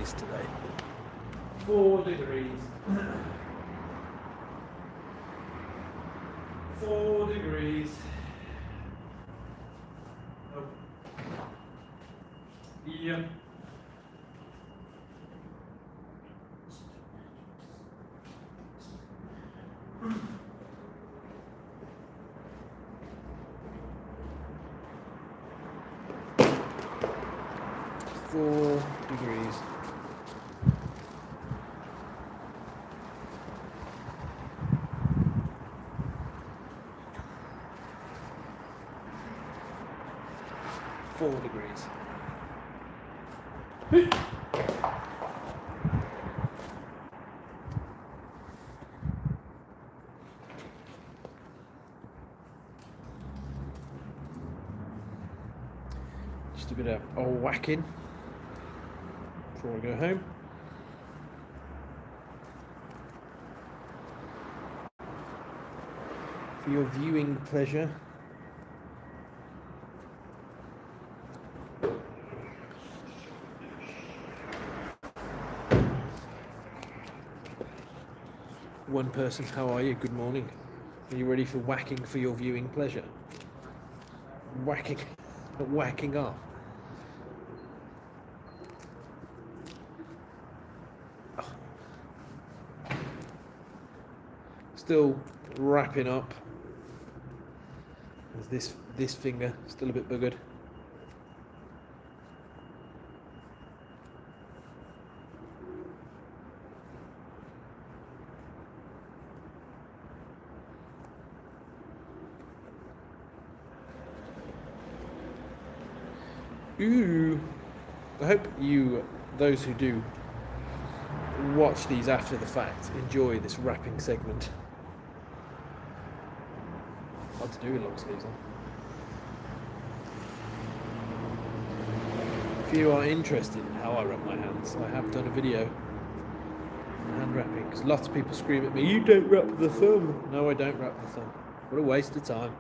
this today. 4 degrees. 4 degrees. Oh. Yeah. Four degrees. Just a bit of old whacking before I go home. For your viewing pleasure. One person, how are you? Good morning. Are you ready for whacking for your viewing pleasure? Whacking off. Still wrapping up. There's this finger still a bit buggered. Ooh, I hope you, those who do watch these after the fact, enjoy this wrapping segment. Hard to do with long sleeves on. If you are interested in how I wrap my hands, I have done a video on hand wrapping, because lots of people scream at me, you don't wrap the thumb. No, I don't wrap the thumb. What a waste of time.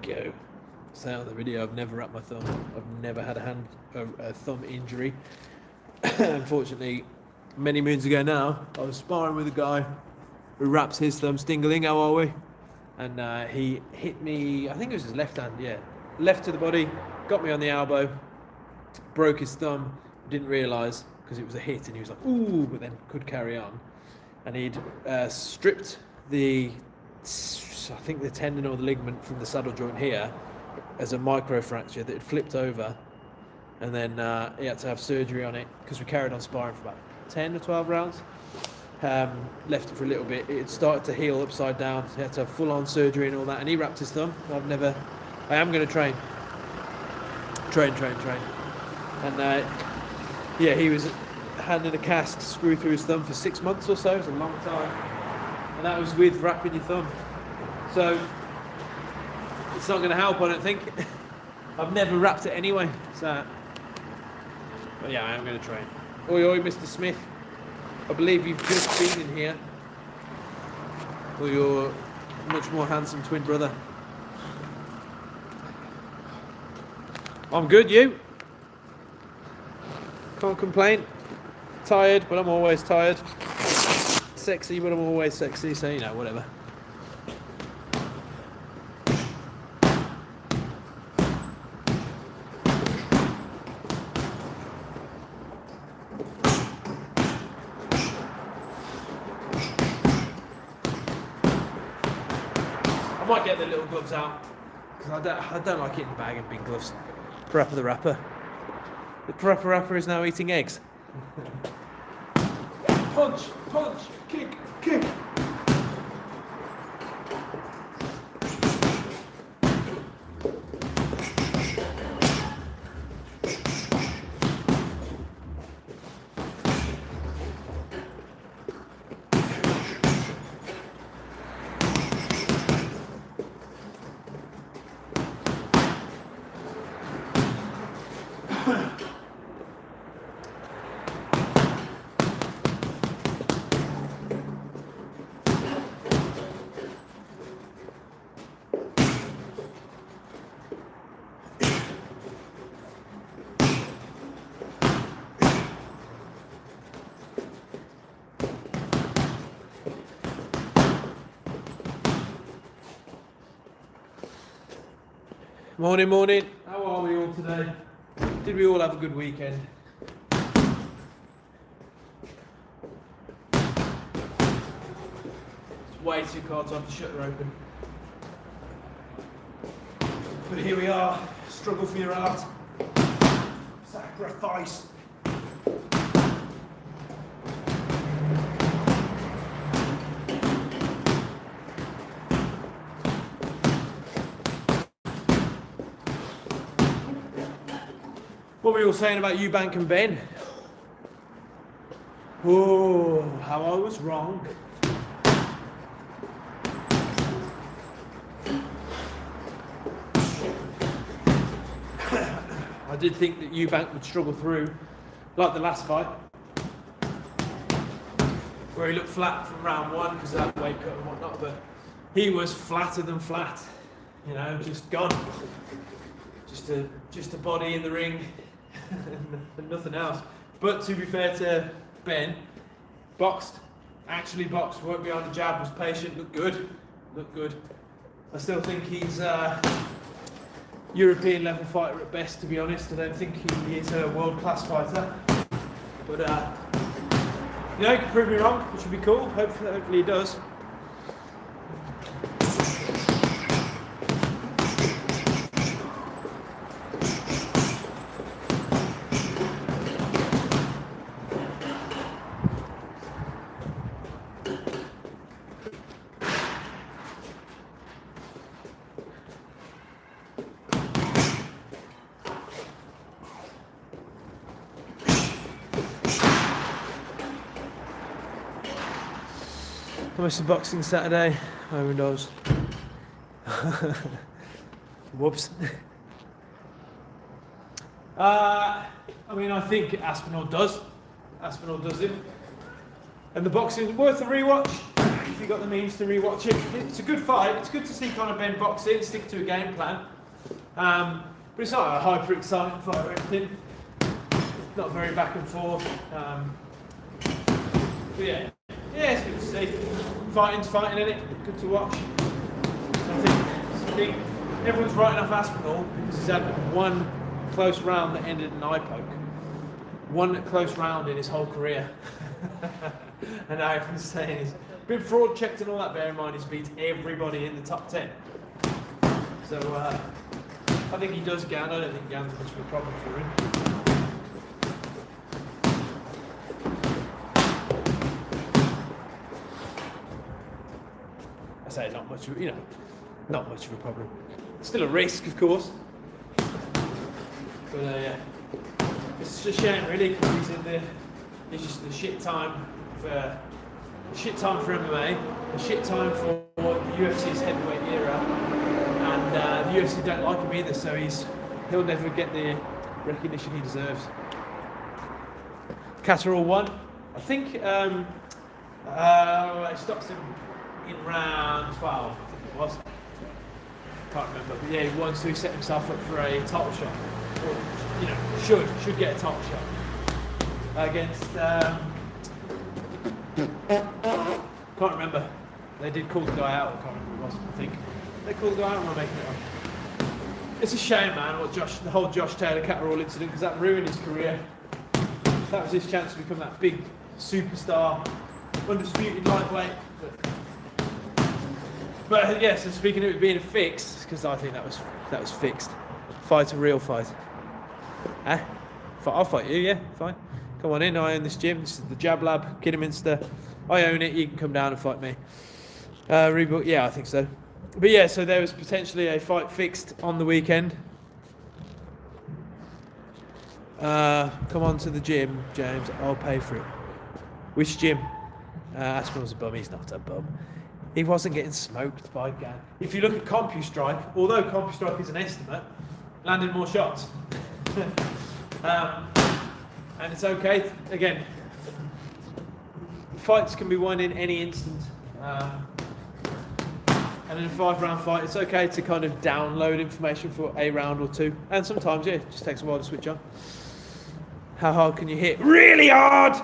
Go. Say on the video, I've never wrapped my thumb. I've never had a thumb injury. Unfortunately, many moons ago now, I was sparring with a guy who wraps his thumb. Stingling, how are we? And he hit me, I think it was his left hand, yeah. Left to the body, got me on the elbow, broke his thumb, didn't realise because it was a hit, and he was like, ooh, but then could carry on. And he'd stripped I think the tendon or the ligament from the saddle joint here as a micro fracture that had flipped over, and then he had to have surgery on it because we carried on sparring for about 10 or 12 rounds. Left it for a little bit. It had started to heal upside down. He had to have full-on surgery and all that, and he wrapped his thumb. I am going to train. And yeah, he was hand in a cast, screw through his thumb for 6 months or so. It was a long time, and that was with wrapping your thumb. So it's not going to help, I don't think. I've never wrapped it anyway. So, but yeah, I am going to train. Oi, oi, Mr. Smith. I believe you've just been in here. Or your much more handsome twin brother. I'm good, you? Can't complain. Tired, but I'm always tired. Sexy, but I'm always sexy, so you know, whatever. I might get the little gloves out, because I don't like it in the bag in big gloves. Parappa the Rapper. The Parappa Rapper is now eating eggs. Punch, punch, kick, kick. Morning, morning. How are we all today? Did we all have a good weekend? It's way too cold time to shut her open. But here we are. Struggle for your art. Sacrifice. What were you all saying about Eubank and Ben? Oh, how I was wrong. I did think that Eubank would struggle through, like the last fight, where he looked flat from round one because of that weight cut and whatnot, but he was flatter than flat, you know, just gone. Just a body in the ring and nothing else. But to be fair to Ben, actually boxed, worked behind the jab, was patient, looked good. I still think he's European level fighter at best, to be honest. I don't think he is a world class fighter. But you know, he could prove me wrong, which would be cool. Hopefully he does. I watched the boxing Saturday. Who knows? Whoops. I mean, I think Aspinall does. Aspinall does it. And the boxing is worth a rewatch if you got the means to rewatch it. It's a good fight. It's good to see Conor Ben box it, stick to a game plan. But it's not a hyper exciting fight or anything. Not very back and forth. But yeah, it's good to see. Fighting's fighting, isn't it? Good to watch. I think everyone's writing off Aspinall because he's had one close round that ended in an eye poke. One close round in his whole career. And now everyone's saying he's been fraud checked and all that. Bear in mind, he's beat everybody in the top 10. So I think he does Gan. I don't think Gan's much of a problem for him. I say not much of a problem. Still a risk, of course. But yeah, it's just a shame really because it's just the shit time for MMA, a shit time for the UFC's heavyweight era, and the UFC don't like him either, so he'll never get the recognition he deserves. Catterall won. I think he stops him in round 12, I think it was. Can't remember, but yeah, he won, so he set himself up for a title shot. Or, you know, should get a title shot against. Can't remember. They did call the guy out. I can't remember who it was. I think they called the guy out. Or am I making it up? It's a shame, man. The whole Josh Taylor Catterall incident, because that ruined his career. That was his chance to become that big superstar, undisputed lightweight. But yes, and speaking of it being a fix, because I think that was fixed. Fight a real fight. I'll fight you, yeah, fine. Come on in, I own this gym. This is the Jab Lab, Kidderminster. I own it, you can come down and fight me. Rebook, yeah, I think so. But yeah, so there was potentially a fight fixed on the weekend. Come on to the gym, James, I'll pay for it. Which gym? Aspinall's a bum, he's not a bum. He wasn't getting smoked by Gan. If you look at CompuStrike, although CompuStrike is an estimate, landed more shots. And it's okay. Again, fights can be won in any instant. And in a 5-round fight, it's okay to kind of download information for a round or two. And sometimes, yeah, it just takes a while to switch on. How hard can you hit? Really hard!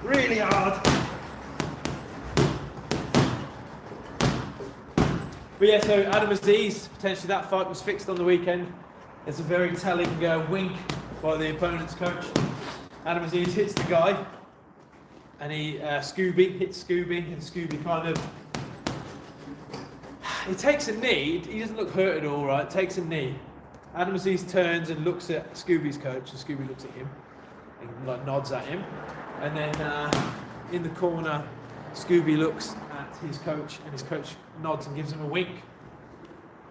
Really hard! But yeah, so Adam Aziz, potentially that fight was fixed on the weekend. There's a very telling wink by the opponent's coach. Adam Aziz hits the guy, and he Scooby hits Scooby, and Scooby kind of he takes a knee. He doesn't look hurt at all, right? Takes a knee. Adam Aziz turns and looks at Scooby's coach, and Scooby looks at him and like nods at him. And then in the corner, Scooby looks at his coach, and his coach nods and gives him a wink.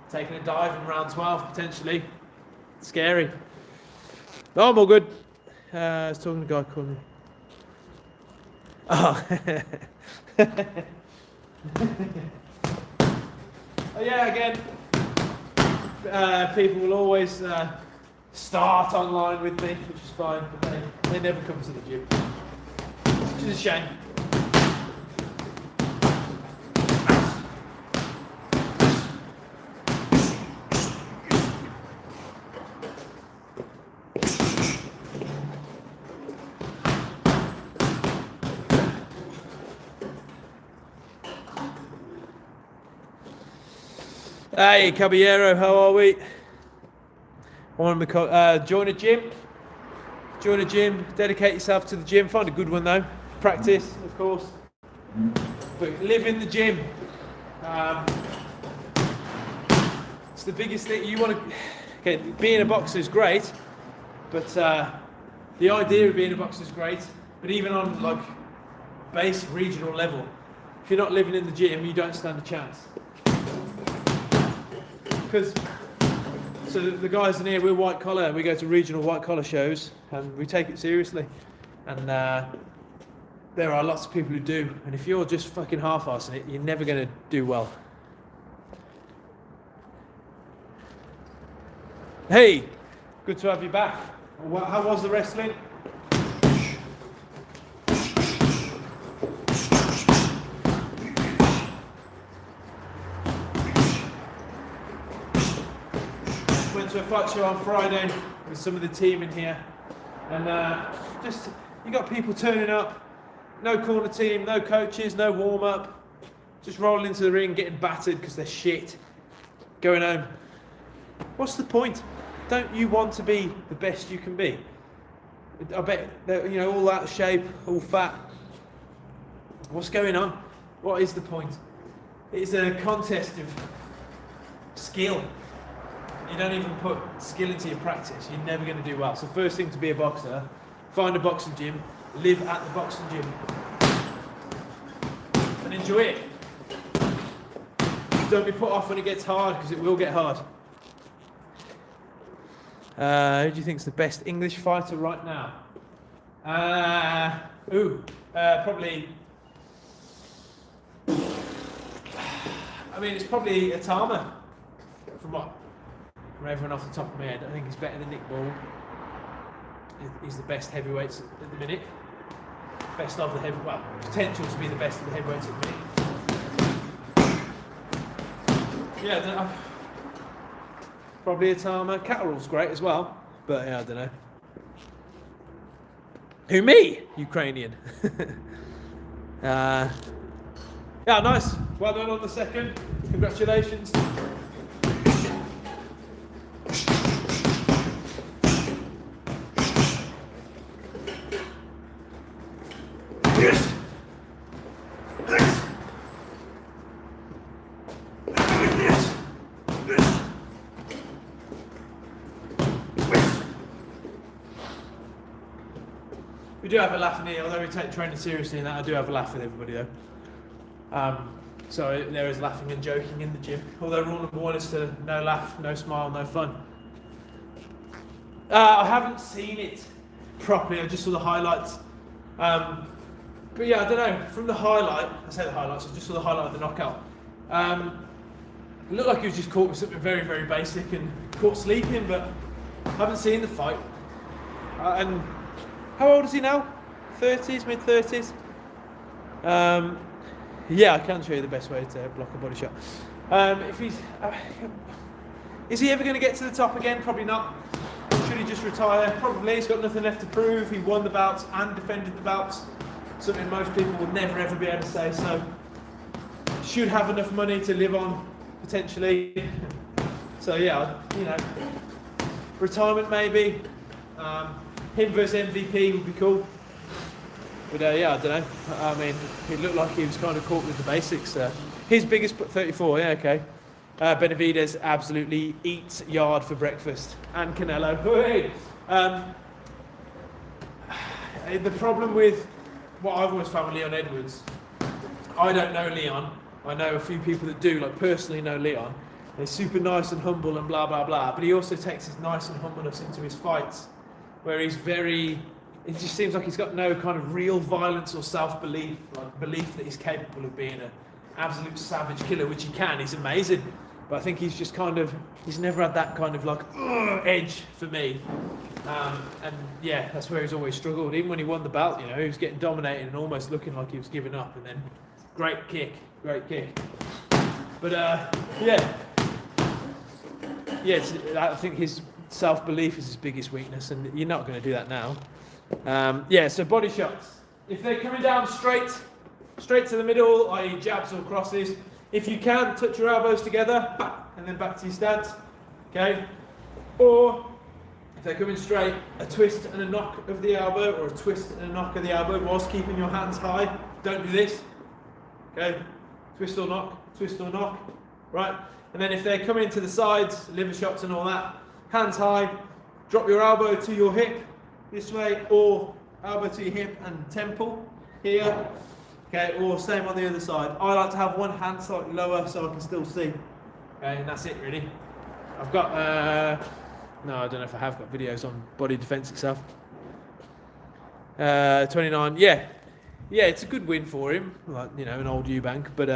Taking a dive in round 12 potentially. Scary. No, I'm all good. I was talking to a guy called me. Oh. Yeah, again, people will always start online with me, which is fine, but they never come to the gym, which is a shame. Hey, Caballero, how are we? Join a gym. Join a gym. Dedicate yourself to the gym. Find a good one though. Practice, of course. But live in the gym. It's the biggest thing you want to. Okay, being a boxer is great, but the idea of being a boxer is great. But even on like base regional level, if you're not living in the gym, you don't stand a chance. Because so the guys in here, we're white collar. We go to regional white collar shows, and we take it seriously. And there are lots of people who do. And if you're just fucking half-assing it, you're never going to do well. Hey, good to have you back. How was the wrestling? To a fight show on Friday with some of the team in here, and just you got people turning up, no corner team, no coaches, no warm up, just rolling into the ring, getting battered because they're shit, going home. What's the point? Don't you want to be the best you can be? I bet they're, all out of shape, all fat. What's going on? What is the point? It's a contest of skill. You don't even put skill into your practice, you're never going to do well. So first thing to be a boxer, find a boxing gym, live at the boxing gym, and enjoy it. Don't be put off when it gets hard, because it will get hard. Who do you think is the best English fighter right now? Probably. It's probably Atama. From everyone off the top of my head, I think he's better than Nick Ball. He's the best heavyweights at the minute. Best of the heavyweights. Well, potential to be the best of the heavyweights at the minute. Yeah, I don't know. Probably Atama. Catterall's great as well, but yeah, I don't know. Who, me? Ukrainian. Yeah, nice. Well done on the second. Congratulations. We do have a laugh in here, although we take training seriously and that, I do have a laugh with everybody though. So there is laughing and joking in the gym. Although rule number one is to no laugh, no smile, no fun. I haven't seen it properly, I just saw the highlights. But yeah, I don't know, from the highlight, I say the highlights, I just saw the highlight of the knockout. It looked like he was just caught with something very, very basic and caught sleeping, but I haven't seen the fight. And how old is he now? 30s, mid-30s? Yeah, I can show you the best way to block a body shot. If he's... is he ever going to get to the top again? Probably not. Should he just retire? Probably. He's got nothing left to prove. He won the bouts and defended the bouts. Something most people will never ever be able to say. So, should have enough money to live on potentially. So yeah, you know, retirement maybe. Him versus MVP would be cool. But yeah, I don't know. I mean, it looked like he was kind of caught with the basics. His biggest 34, yeah, okay. Benavidez absolutely eats yard for breakfast. And Canelo. The problem with what I've always found with Leon Edwards, I don't know Leon. I know a few people that do, like personally know Leon. He's super nice and humble and blah, blah, blah. But he also takes his nice and humbleness into his fights, where he's very... It just seems like he's got no kind of real violence or self-belief, like belief that he's capable of being an absolute savage killer, which he can. He's amazing. But I think he's just kind of... He's never had that kind of like edge for me. And yeah, that's where he's always struggled. Even when he won the belt, you know, he was getting dominated and almost looking like he was giving up. And then great kick. But yeah, I think his self-belief is his biggest weakness, and you're not going to do that now. Yeah, so body shots. If they're coming down straight to the middle, i.e. jabs or crosses, if you can, touch your elbows together, and then back to your stance, okay? Or, if they're coming straight, a twist and a knock of the elbow, or a twist and a knock of the elbow, whilst keeping your hands high. Don't do this, okay? Twist or knock, right? And then if they're coming to the sides, liver shots and all that, hands high, drop your elbow to your hip, this way, or elbow to your hip and temple, here, okay, or same on the other side. I like to have one hand slightly lower so I can still see, okay, and that's it really. I've got, no, I don't know if I have got videos on body defense itself. 29, yeah, it's a good win for him, like, you know, an old Eubank, but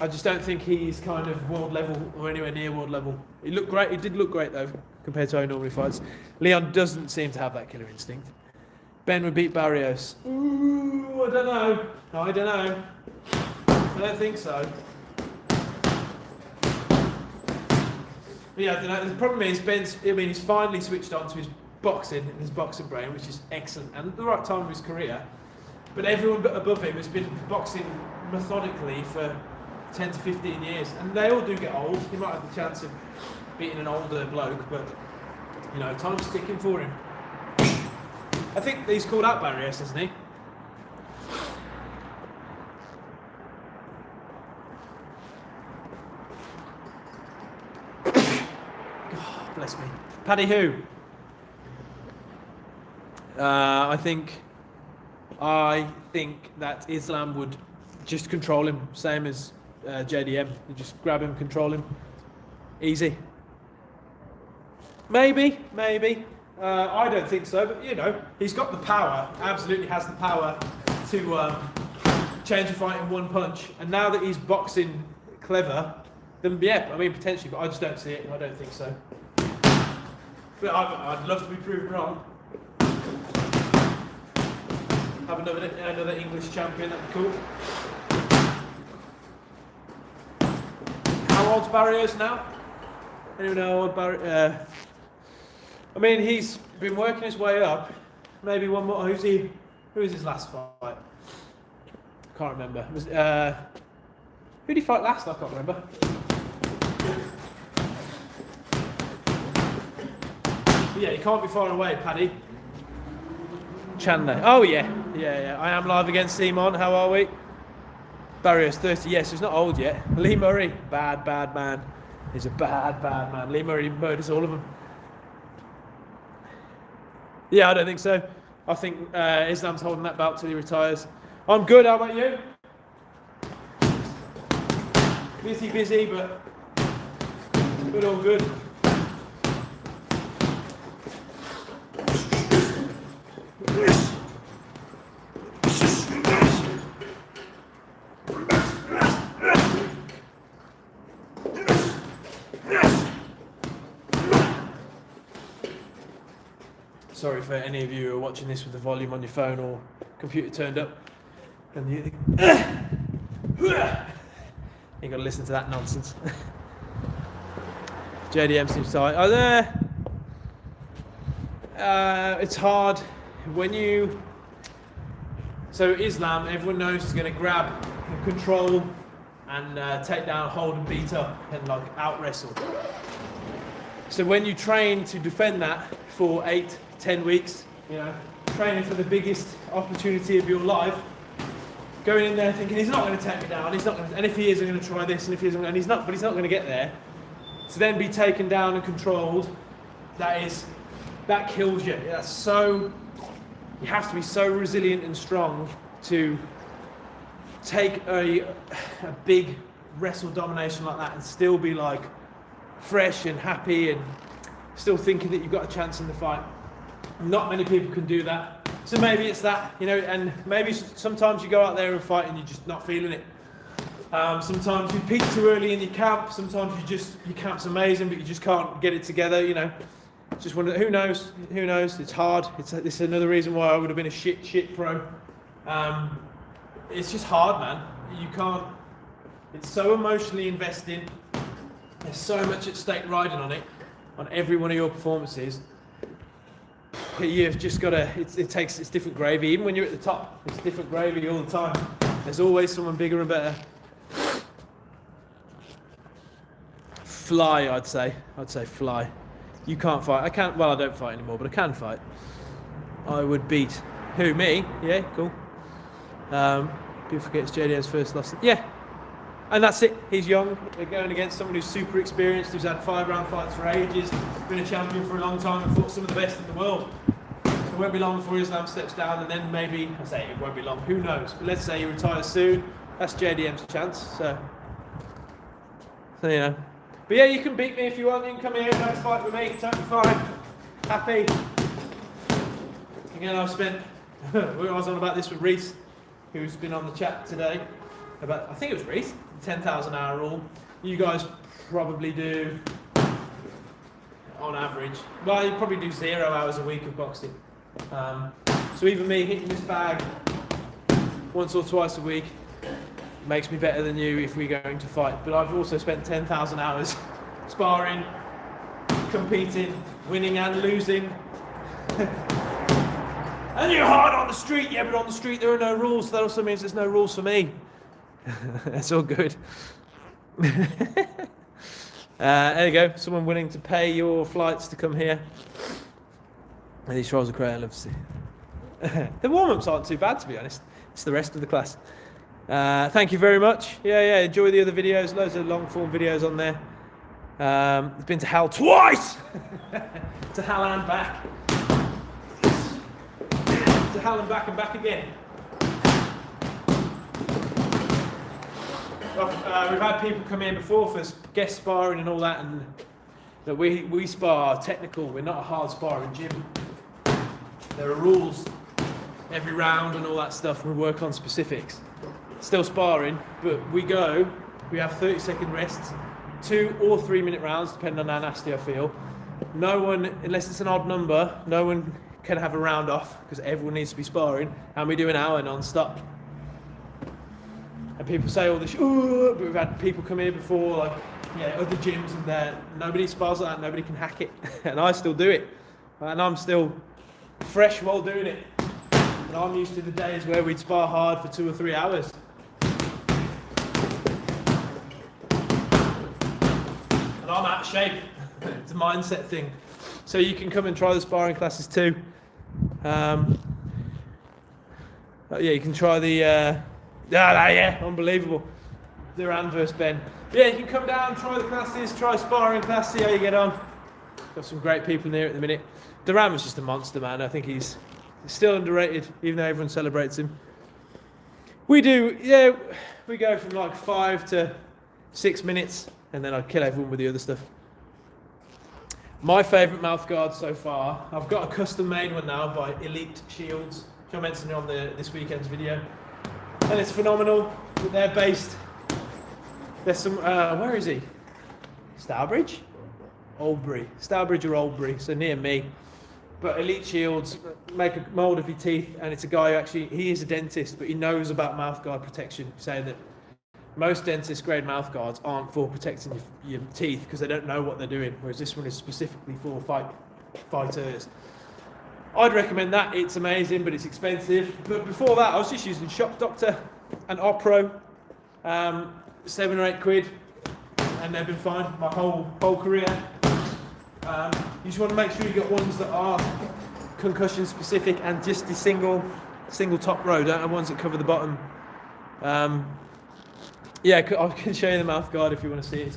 I just don't think he's kind of world level or anywhere near world level. He looked great, he did look great though, compared to how he normally fights. Leon doesn't seem to have that killer instinct. Ben would beat Barrios. Ooh, I don't know. I don't think so. But yeah, I don't know. The problem is he's finally switched on to his boxing and his boxing brain, which is excellent, and at the right time of his career. But everyone above him has been boxing methodically for 10 to 15 years, and they all do get old. He might have the chance of beating an older bloke, but you know, time's ticking for him. I think he's called out Barrios, hasn't he? God bless me. Paddy who? I think that Islam would just control him, same as JDM. You just grab him, control him, easy. Maybe. I don't think so, but you know, he's got the power. Absolutely has the power to change a fight in one punch. And now that he's boxing clever, then yeah, I mean potentially, but I just don't see it. I don't think so. But I'd love to be proven wrong. Have another English champion, that'd be cool. How old's Barrios now? Anyone know how old Barrios? I mean, he's been working his way up. Maybe one more. Who was his last fight? Can't remember. Who did he fight last? I can't remember. But yeah, he can't be far away, Paddy. Chandler. Oh yeah. I am live against Simon. How are we? Barrios 30. Yes, he's not old yet. Lee Murray, bad man. He's a bad man. Lee Murray murders all of them. Yeah, I don't think so. I think Islam's holding that belt till he retires. I'm good. How about you? Busy, but all good. Sorry for any of you who are watching this with the volume on your phone or computer turned up. And you got to listen to that nonsense. JDM seems tight. It's hard when you... So Islam, everyone knows, is going to grab and control and take down, hold and beat up and like out wrestle. So when you train to defend that for 8-10 weeks, you know, training for the biggest opportunity of your life, going in there thinking he's not going to take me down, he's not going to, and if he is, I'm going to try this, and if he isn't, and he's not going to get there. To then be taken down and controlled, that kills you. That's so, you have to be so resilient and strong to take a big wrestle domination like that and still be like fresh and happy and still thinking that you've got a chance in the fight. Not many people can do that. So maybe it's that, you know, and maybe sometimes you go out there and fight and you're just not feeling it. Sometimes you peak too early in your camp. Sometimes your camp's amazing, but you just can't get it together, you know. Just who knows? Who knows? It's hard. It's another reason why I would have been a shit pro. It's just hard, man. You can't. It's so emotionally investing. There's so much at stake riding on it, on every one of your performances. You've just got to. It's different gravy. Even when you're at the top, it's different gravy all the time. There's always someone bigger and better. Fly, I'd say fly. You can't fight. I can't. Well, I don't fight anymore, but I can fight. I would beat who? Me? Yeah, cool. People forget it's JDM's first loss. Yeah, and that's it. He's young. They're going against someone who's super experienced, who's had 5-round fights for ages, been a champion for a long time, and fought some of the best in the world. So it won't be long before Islam steps down, and then maybe, I say it won't be long. Who knows? But let's say he retires soon. That's JDM's chance. So you know. But yeah, you can beat me if you want. You can come here and have a fight with me. Totally fine. Happy. Again, I've spent. I was on about this with Reese, who's been on the chat today. I think it was Reese. The 10,000 hour rule. You guys probably do, on average. Well, you probably do 0 hours a week of boxing. So even me hitting this bag once or twice a week makes me better than you if we're going to fight. But I've also spent 10,000 hours sparring, competing, winning and losing. And you're hard on the street. Yeah, but on the street there are no rules. So that also means there's no rules for me. That's all good. There you go. Someone willing to pay your flights to come here. And these trials are great. I love to see. The warm-ups aren't too bad, to be honest. It's the rest of the class. Thank you very much. Yeah, enjoy the other videos. Loads of long-form videos on there. It's been to hell twice! To hell and back. To hell and back again. We've had people come in before for guest sparring and all that, and that we spar technical. We're not a hard sparring gym. There are rules every round and all that stuff. We work on specifics. Still sparring, but we have 30-second rests, 2 or 3 minute rounds, depending on how nasty I feel. No one, unless it's an odd number, no one can have a round off because everyone needs to be sparring, and we do an hour non-stop. And people say all this, but we've had people come here before, like other gyms, and nobody spars like that, nobody can hack it, and I still do it, and I'm still fresh while doing it. And I'm used to the days where we'd spar hard for 2 or 3 hours. And I'm out of shape. It's a mindset thing. So you can come and try the sparring classes too. You can try the unbelievable. Duran versus Ben. Yeah, you can come down, try the classes, try sparring class, see how you get on. Got some great people in here at the minute. Duran was just a monster, man. I think he's still underrated, even though everyone celebrates him. We go from like 5 to 6 minutes, and then I kill everyone with the other stuff. My favourite mouth guard so far, I've got a custom made one now by Elite Shields, which I mentioned on this weekend's video. And it's phenomenal. They're based, there's some, where is he? Stourbridge? Oldbury. Stourbridge or Oldbury, so near me. But Elite Shields make a mould of your teeth, and it's a guy who actually, he is a dentist, but he knows about mouth guard protection, saying that most dentist grade mouth guards aren't for protecting your teeth because they don't know what they're doing, whereas this one is specifically for fighters. I'd recommend that. It's amazing, but it's expensive. But before that, I was just using Shock Doctor and Opro. £7 or £8, and they've been fine my whole career. You just want to make sure you get ones that are concussion specific and just the single top row. Don't have ones that cover the bottom. Yeah, I can show you the mouth guard if you want to see it. It's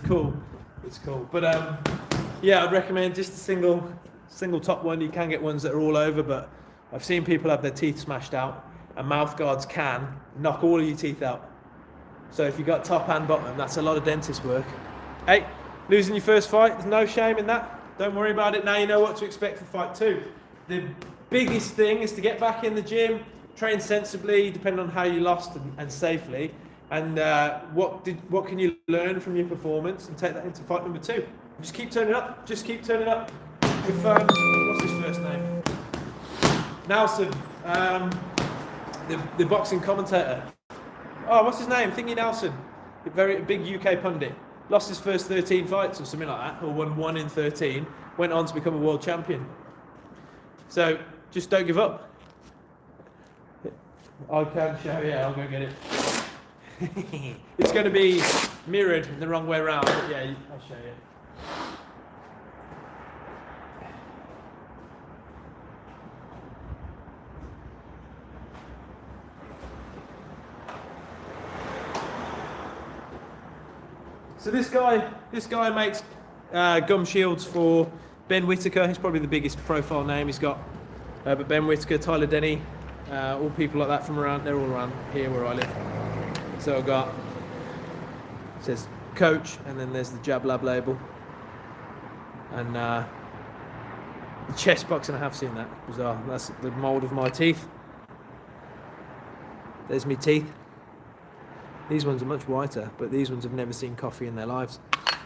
cool. But yeah, I'd recommend just a single top one. You can get ones that are all over, but I've seen people have their teeth smashed out, and mouth guards can knock all of your teeth out. So if you've got top and bottom, that's a lot of dentist work. Hey, losing your first fight, there's no shame in that. Don't worry about it. Now you know what to expect for fight 2. The biggest thing is to get back in the gym, train sensibly, depending on how you lost and safely. And what can you learn from your performance and take that into fight number 2? Just keep turning up. With what's his first name? Nelson, the boxing commentator. Oh, what's his name? Thingy Nelson, a very big UK pundit. Lost his first 13 fights or something like that, or won 1 in 13. Went on to become a world champion. So just don't give up. I can show you. I'll go get it. It's going to be mirrored the wrong way around, but yeah, I'll show you. So this guy makes gum shields for Ben Whittaker. He's probably the biggest profile name he's got. But Ben Whittaker, Tyler Denny, all people like that from around, they're all around here where I live. So I've got, it says Coach, and then there's the Jab Lab label. And the chest boxing, I have seen that. Bizarre. That's the mould of my teeth. There's me teeth. These ones are much whiter, but these ones have never seen coffee in their lives.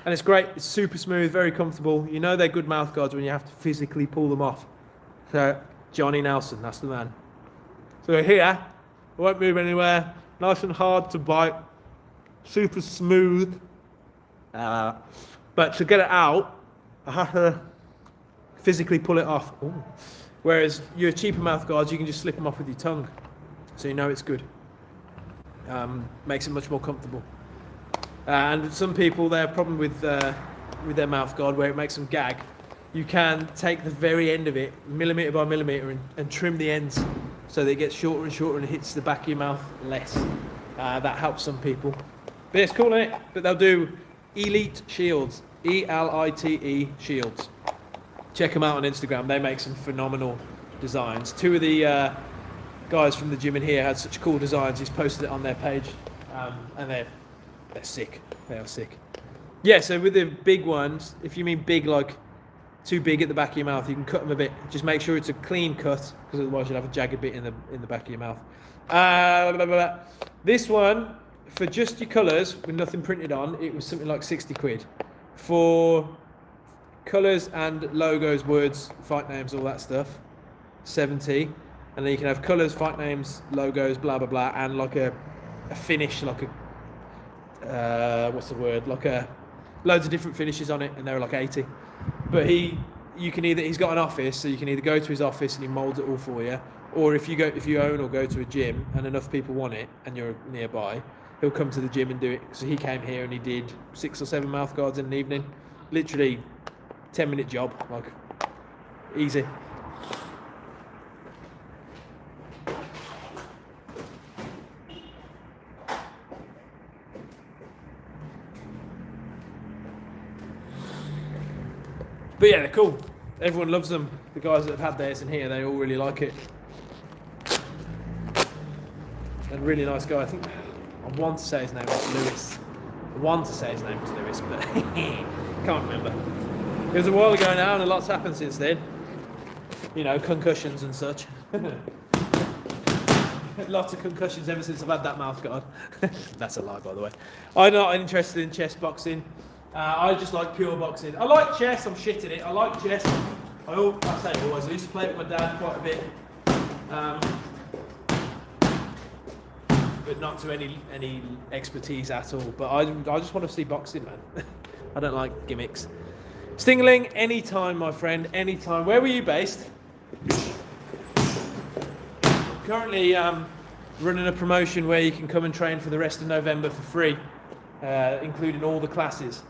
And it's great, it's super smooth, very comfortable. You know they're good mouth guards when you have to physically pull them off. So, Johnny Nelson, that's the man. So here, I won't move anywhere. Nice and hard to bite. Super smooth. But to get it out, I have to physically pull it off. Ooh. Whereas your cheaper mouth guards, you can just slip them off with your tongue. So you know it's good. Makes it much more comfortable. And some people, they have a problem with their mouth guard where it makes them gag. You can take the very end of it, millimetre by millimetre, and trim the ends so that it gets shorter and shorter and hits the back of your mouth less. That helps some people. But it's cool, isn't it? But they'll do Elite Shields, E-L-I-T-E Shields. Check them out on Instagram. They make some phenomenal designs. 2 of the guys from the gym in here had such cool designs. He's posted it on their page, and they're sick. They are sick. Yeah, so with the big ones, if you mean big like too big at the back of your mouth, you can cut them a bit. Just make sure it's a clean cut, because otherwise you'll have a jagged bit in the back of your mouth. This one, for just your colours with nothing printed on, it was something like £60. For colours and logos, words, fight names, all that stuff, 70. And then you can have colours, fight names, logos, blah blah blah, and like a finish, like a what's the word? Like a loads of different finishes on it, and they're like 80. But he's got an office, so you can either go to his office and he moulds it all for you, or if you own or go to a gym and enough people want it and you're nearby, he'll come to the gym and do it. So he came here and he did 6 or 7 mouth guards in an evening, literally 10-minute job, like easy. But yeah, they're cool. Everyone loves them. The guys that have had theirs in here, they all really like it. And really nice guy. I think I want to say his name was Lewis. But can't remember. It was a while ago now, and a lot's happened since then. You know, concussions and such. Lots of concussions ever since I've had that mouth guard. That's a lie, by the way. I'm not interested in chess boxing. I just like pure boxing. I like chess, I'm shit at it. I like chess. I say always, I used to play it with my dad quite a bit. But not to any expertise at all. But I just want to see boxing, man. I don't like gimmicks. Stingling, anytime, my friend, anytime. Where were you based? Currently running a promotion where you can come and train for the rest of November for free. including all the classes.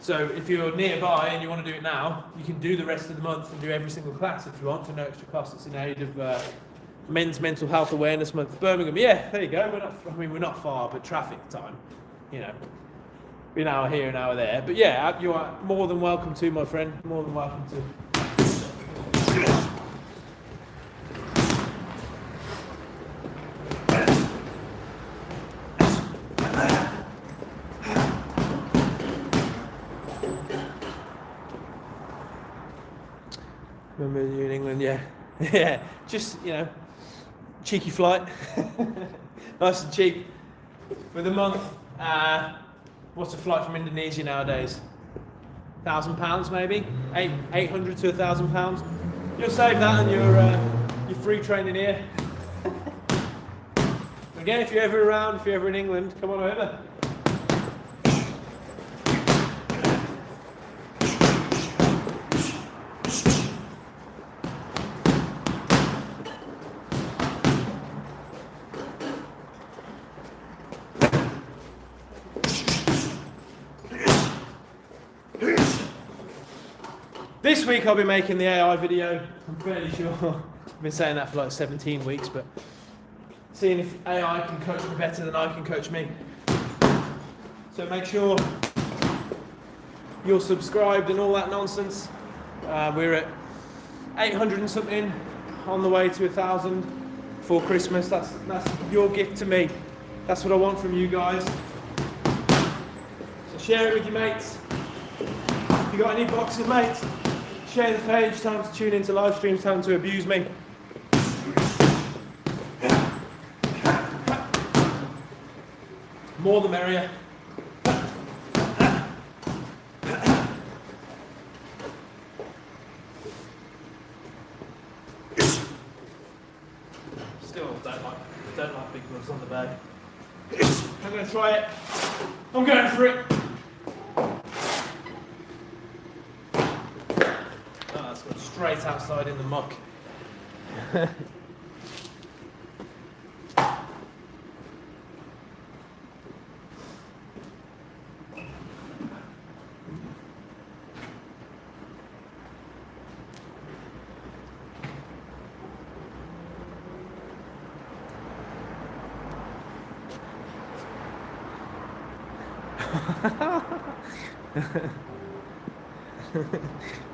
So if you're nearby and you want to do it now, you can do the rest of the month and do every single class if you want for no extra cost. It's in aid of Men's Mental Health Awareness Month, Birmingham. Yeah, there you go. We're not far, but traffic time, you know, an hour here, an hour there. But yeah, you are more than welcome to, my friend. More than welcome to. Remember you in England, yeah. Yeah, just, you know, cheeky flight. Nice and cheap. For the month, what's a flight from Indonesia nowadays? £1,000 maybe? 800 to £1,000. You'll save that on your free training here. Again, if you're ever around, if you're ever in England, come on over. This week I'll be making the AI video. I'm fairly sure. I've been saying that for like 17 weeks, but seeing if AI can coach me better than I can coach me. So make sure you're subscribed and all that nonsense. We're at 800 and something, on the way to 1,000 for Christmas. That's your gift to me. That's what I want from you guys. So share it with your mates. If you got any boxing mates, share the page. Tell them to tune into live streams. Tell them to abuse me. More the merrier. Still don't like big gloves on the bag. I'm going to try it. I'm going for it. Oh, that's gone straight outside in the muck.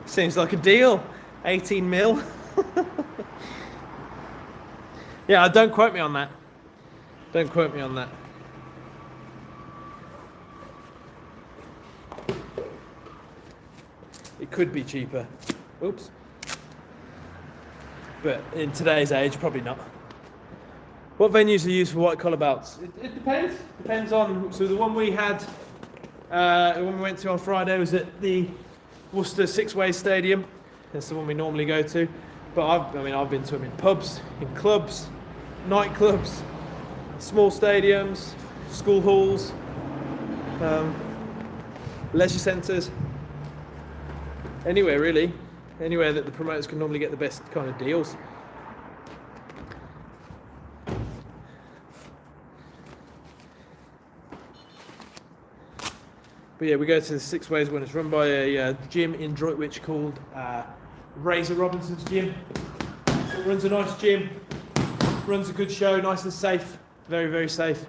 Seems like a deal. 18 mil. Yeah, don't quote me on that. Don't quote me on that. It could be cheaper. Oops. But in today's age, probably not. What venues are used for white collar bouts? It depends. Depends on. So the one we had, when we went to on Friday, was at the Worcester Six-Way Stadium. That's the one we normally go to. But I've been to them in pubs, in clubs, nightclubs, small stadiums, school halls, leisure centres. Anywhere really. Anywhere that the promoters can normally get the best kind of deals. But yeah, we go to the Six Ways when it's run by a gym in Droitwich called Razor Robinson's Gym. It runs a nice gym, runs a good show, nice and safe, very, very safe.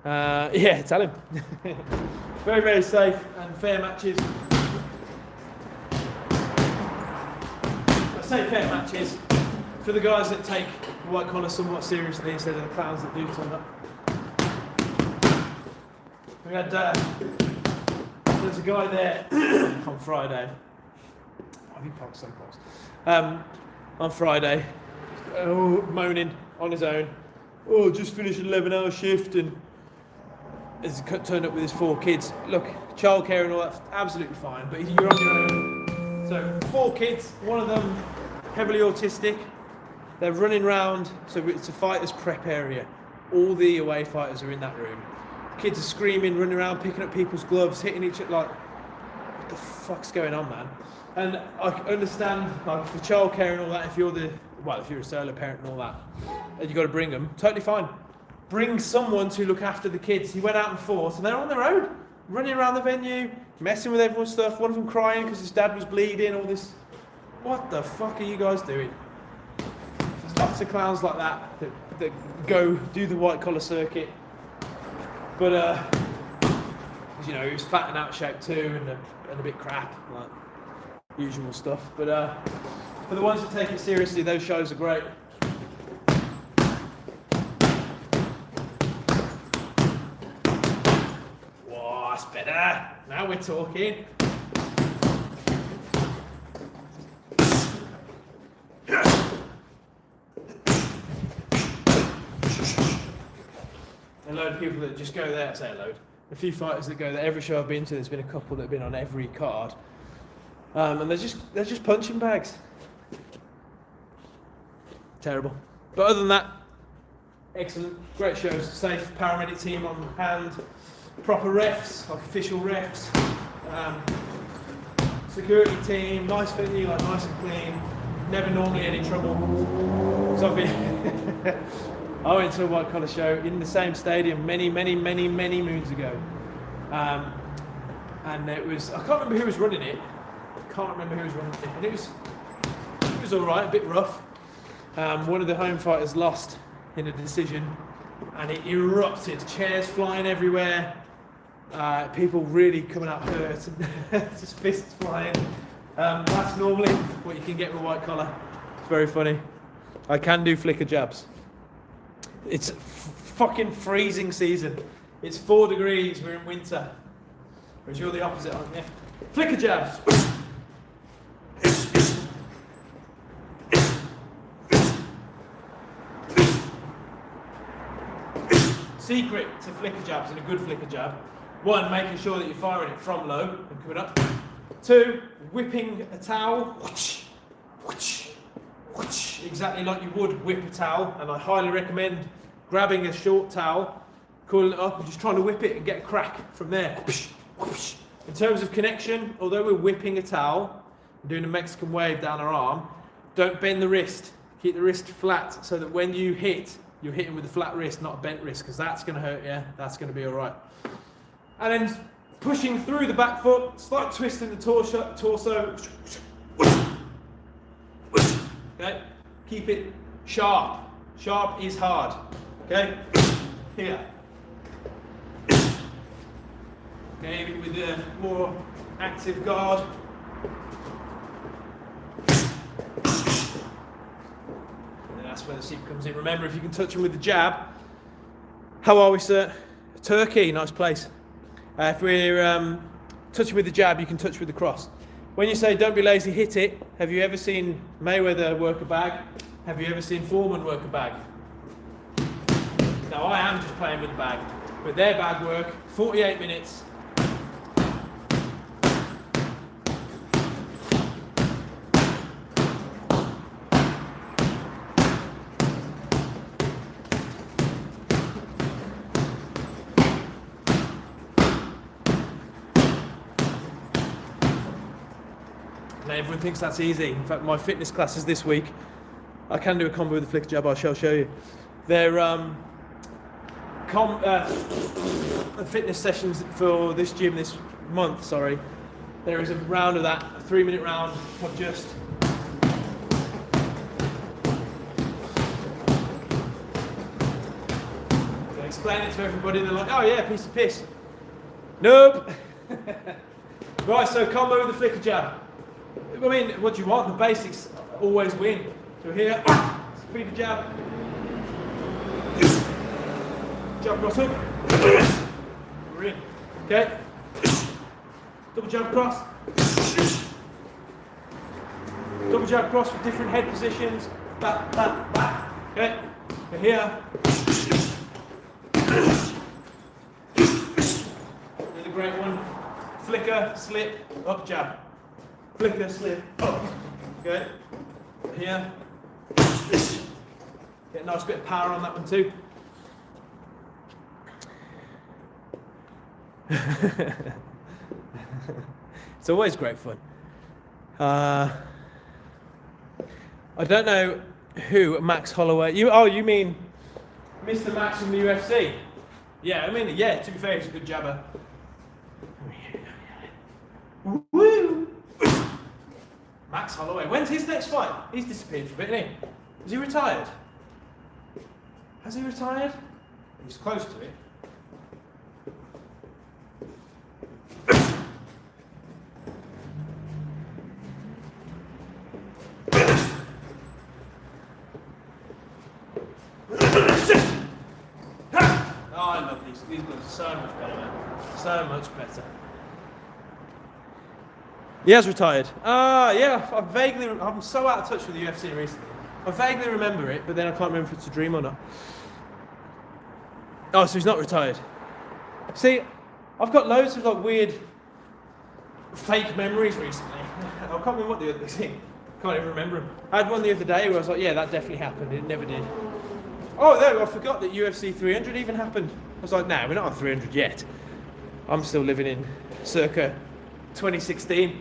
Yeah, tell him. Very, very safe and fair matches. I say fair matches for the guys that take white collar somewhat seriously instead of the clowns that do turn up. We had there's a guy there on Friday. Have you parked so close? On Friday, moaning on his own. Oh, just finished an 11-hour shift and has turned up with his 4 kids. Look, childcare and all that's absolutely fine, but you're on your own. So 4 kids, one of them heavily autistic. They're running around, so it's a fighters prep area. All the away fighters are in that room. Kids are screaming, running around, picking up people's gloves, hitting each other. Like, what the fuck's going on, man? And I understand, like, for childcare and all that, if you're a solo parent and all that, and you got to bring them, totally fine. bring someone to look after the kids. He went out and fought, and they're on their own, running around the venue, messing with everyone's stuff. One of them crying because his dad was bleeding. All this. What the fuck are you guys doing? There's lots of clowns like that go do the white collar circuit. But you know, he was fat and out of shape too, and a bit crap, like usual stuff. But for the ones that take it seriously, those shows are great. Whoa, that's better. Now we're talking. A load of people that just go there, I say a load. A few fighters that go there. Every show I've been to, there's been a couple that have been on every card, and they're just punching bags. Terrible. But other than that, excellent, great shows. Safe paramedic team on hand, proper refs, like official refs, security team, nice venue, like nice and clean. Never normally any trouble. So I've been. I went to a white collar show in the same stadium many moons ago, and it was, I can't remember who was running it. And it was all right, a bit rough. One of the home fighters lost in a decision, and it erupted. Chairs flying everywhere. People really coming out hurt, and just fists flying. That's normally what you can get with white collar. It's very funny. I can do flicker jabs. It's fucking freezing season. It's 4 degrees. We're in winter. Whereas you're the opposite, aren't you? Flicker jabs. Secret to flicker jabs and a good flicker jab. 1, making sure that you're firing it from low and coming up. 2, whipping a towel. Exactly like you would whip a towel, and I highly recommend grabbing a short towel, coiling it up and just trying to whip it and get a crack from there. In terms of connection, although we're whipping a towel and doing a Mexican wave down our arm, don't bend the wrist. Keep the wrist flat so that when you hit, you're hitting with a flat wrist, not a bent wrist, because that's going to hurt you. That's going to be all right. And then pushing through the back foot, slight twist in the torso. Okay, keep it sharp. Sharp is hard. Okay, here. Okay, with a more active guard. And that's where the secret comes in. Remember, if you can touch them with the jab. How are we, sir? Turkey, nice place. If we're touching with the jab, you can touch with the cross. When you say don't be lazy, hit it, have you ever seen Mayweather work a bag? Have you ever seen Foreman work a bag? Now I am just playing with the bag, but their bag work, 48 minutes. Everyone thinks that's easy. In fact, my fitness classes this week, I can do a combo with a flicker jab. I shall show you. They're fitness sessions for this gym this month. Sorry, there is a round of that, a 3-minute round of just. I explain it to everybody, and they're like, "Oh yeah, piece of piss." Nope. Right, so combo with the flicker jab. I mean, what do you want? The basics always win. So here, feed the jab. Jab cross hook. We're in. Okay. Double jab cross. Double jab cross with different head positions. Back, back, back. Okay. So here. Really great one. Flicker, slip, up, jab. Flicker, slip, up. Okay. Here. Get a nice bit of power on that one too. It's always great fun. I don't know who Max Holloway. You mean Mr. Max from the UFC. Yeah, I mean, yeah, to be fair, he's a good jabber. Woo! Max Holloway. When's his next fight? He's disappeared for a bit, hasn't he? Is he retired? Has he retired? He's close to it. Oh, I love these. These look so much better, man. So much better. He has retired. Yeah, I'm so out of touch with the UFC recently. I vaguely remember it, but then I can't remember if it's a dream or not. Oh, so he's not retired. See, I've got loads of like weird fake memories recently. I can't remember what the other thing. Can't even remember them. I had one the other day where I was like, yeah, that definitely happened. It never did. Oh, no, I forgot that UFC 300 even happened. I was like, nah, we're not on 300 yet. I'm still living in circa 2016.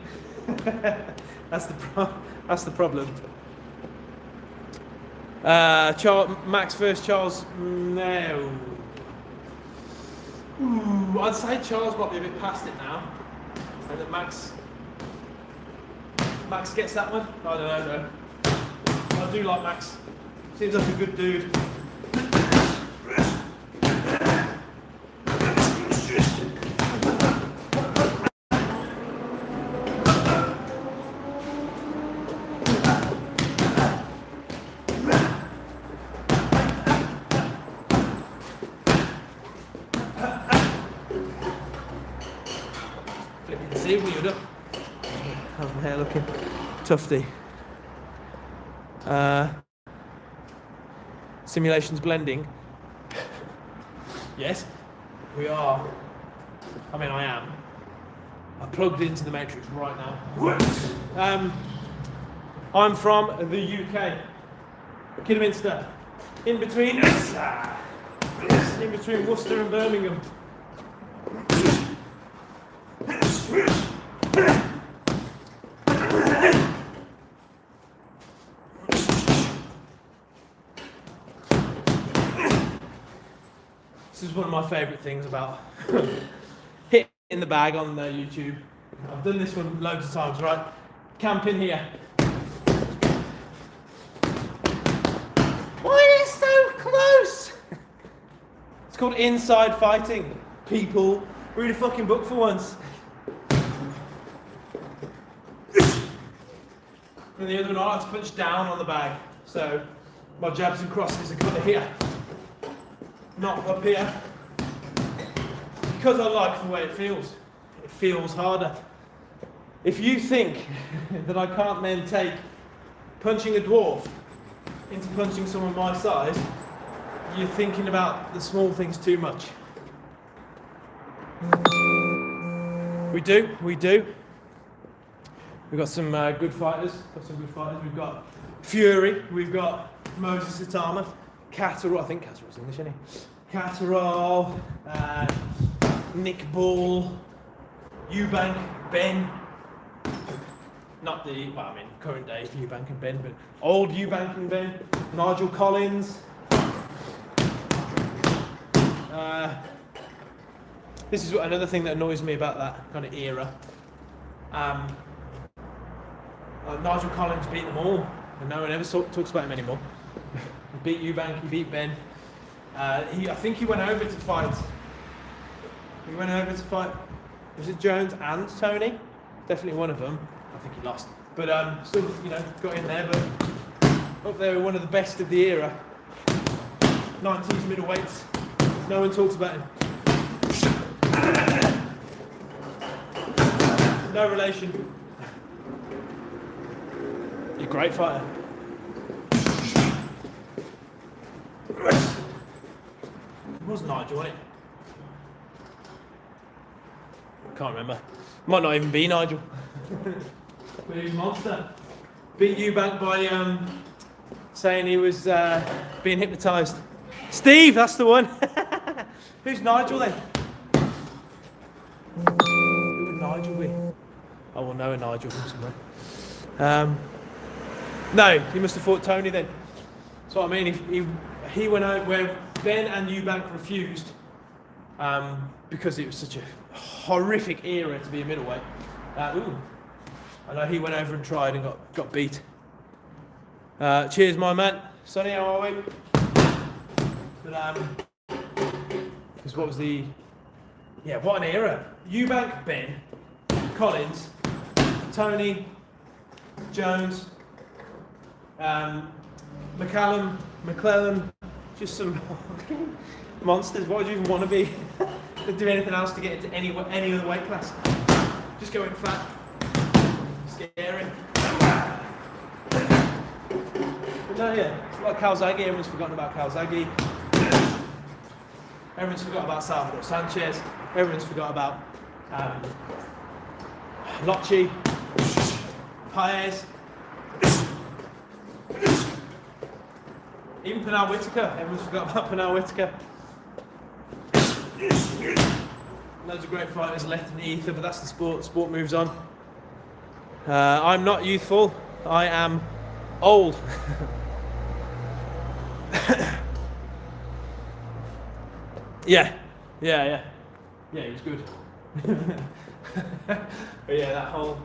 That's the problem. Max versus Charles. No. Ooh, I'd say Charles might be a bit past it now. And that Max gets that one. I don't know. I do like Max. Seems like a good dude. How's my hair looking? Tufty. Simulations blending. Yes, we are. I mean, I am. I plugged into the Matrix right now. I'm from the UK. Kidderminster. In between Worcester and Birmingham. This is one of my favourite things about hitting the bag on YouTube. I've done this one loads of times, right? Camping here. Why is it so close? It's called inside fighting. People, read a fucking book for once. And the other one, I like to punch down on the bag. So my jabs and crosses are kind of here. Not up here, because I like the way it feels. It feels harder. If you think that I can't then take punching a dwarf into punching someone my size, you're thinking about the small things too much. We do. We've got some good fighters. We've got Fury. We've got Moses Itama. Catterall, I think Catterall's English, isn't he? Catterall, Nick Ball, Eubank, Ben. Not the, well, I mean, current day Eubank and Ben, but old Eubank and Ben. Nigel Collins. This is another thing that annoys me about that kind of era. Nigel Collins beat them all, and no one ever talks about him anymore. He beat Eubank, he beat Ben. I think he went over to fight. Was it Jones and Tony? Definitely one of them. I think he lost. But still, got in there. But up there, one of the best of the era. 90s middleweights. No one talks about him. No relation. You're a great fighter. It was Nigel, wasn't it? Can't remember. Might not even be Nigel. But he was a monster. Beat Eubank by saying he was being hypnotised. Steve, that's the one. Who's Nigel then? Who would Nigel be? I will know a Nigel from somewhere. No, he must have fought Tony then. That's what I mean. He went out where Ben and Eubank refused because it was such a horrific era to be a middleweight. I know he went over and tried and got beat. Cheers, my man. Sonny, how are we? But, because what was the... Yeah, what an era. Eubank, Ben, Collins, Tony, Jones, McClellan, just some monsters. Why would you even want to be do anything else to get into any other weight class? Just go in fat. Scary. But no, yeah, like Calzaghe, everyone's forgotten about Calzaghe. Everyone's forgot about Salvador Sanchez. Everyone's forgot about Locci, Paez, even Pernell Whitaker. Everyone's forgot about Pernell Whitaker. Loads of great fighters left in the ether, but that's the sport. The sport moves on. I'm not youthful. I am old. Yeah, he was good. But yeah, that whole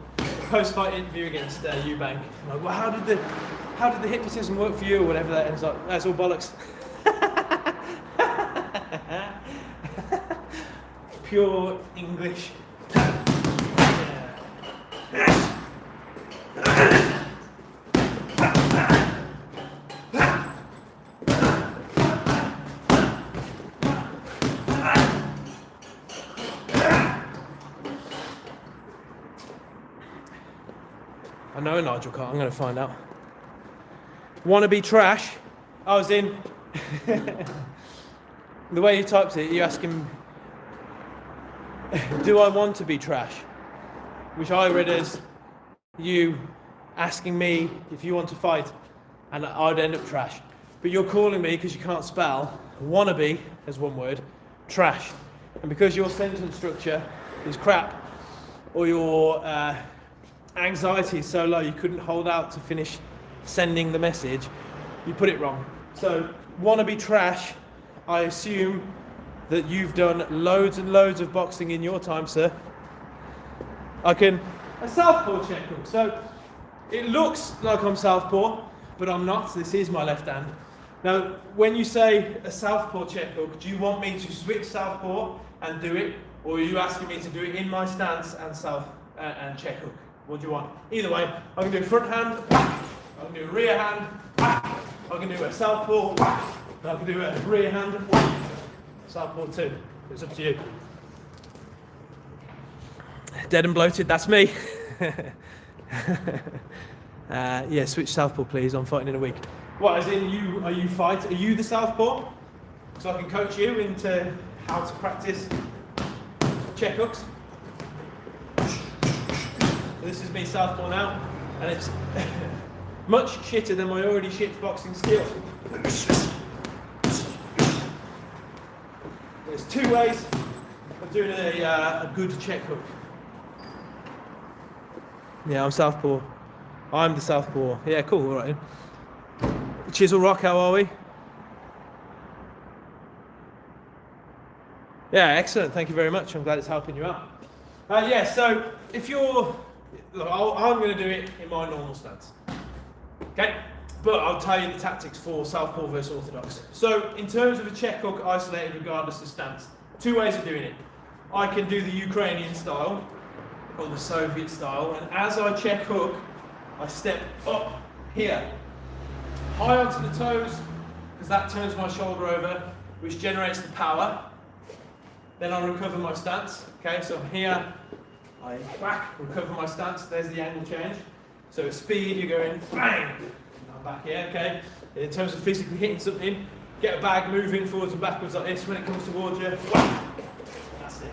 post-fight interview against Eubank. I'm like, well, how did the hypnotism work for you, or whatever that is? Like, that's all bollocks. Pure English. I know Nigel can't. I'm going to find out. Wanna be trash? I was in. The way he types it, you ask him, do I want to be trash? Which I read as you asking me if you want to fight, and I'd end up trash. But you're calling me, because you can't spell, wannabe, as one word, trash. And because your sentence structure is crap, or your anxiety is so low you couldn't hold out to finish sending the message, you put it wrong. So, wanna be trash, I assume that you've done loads and loads of boxing in your time, sir. A southpaw check hook. So, it looks like I'm southpaw, but I'm not. This is my left hand. Now, when you say a southpaw check hook, do you want me to switch southpaw and do it, or are you asking me to do it in my stance and and check hook? What do you want? Either way, I can do a front hand, I can do a rear hand, I can do a southpaw, and I can do a rear hand, southpaw too. It's up to you. Dead and bloated, that's me. Yeah, switch southpaw please, I'm fighting in a week. What, as in are you the southpaw? So I can coach you into how to practice check hooks. This is me southpaw now, and it's much shitter than my already shit boxing skill. There's two ways of doing a good check hook. Yeah, I'm southpaw. I'm the southpaw. Yeah, cool, all right. Chisel Rock, how are we? Yeah, excellent. Thank you very much. I'm glad it's helping you out. Yeah, so if you're... Look, I'm going to do it in my normal stance. Okay? But I'll tell you the tactics for southpaw versus orthodox. So, in terms of a check hook isolated regardless of stance, two ways of doing it. I can do the Ukrainian style, or the Soviet style, and as I check hook, I step up here. High onto the toes, because that turns my shoulder over, which generates the power. Then I'll recover my stance. Okay, so here, I whack, recover my stance, there's the angle change. So at speed, you're going bang, and I'm back here, okay? In terms of physically hitting something, get a bag moving forwards and backwards like this. When it comes towards you, whack. That's it.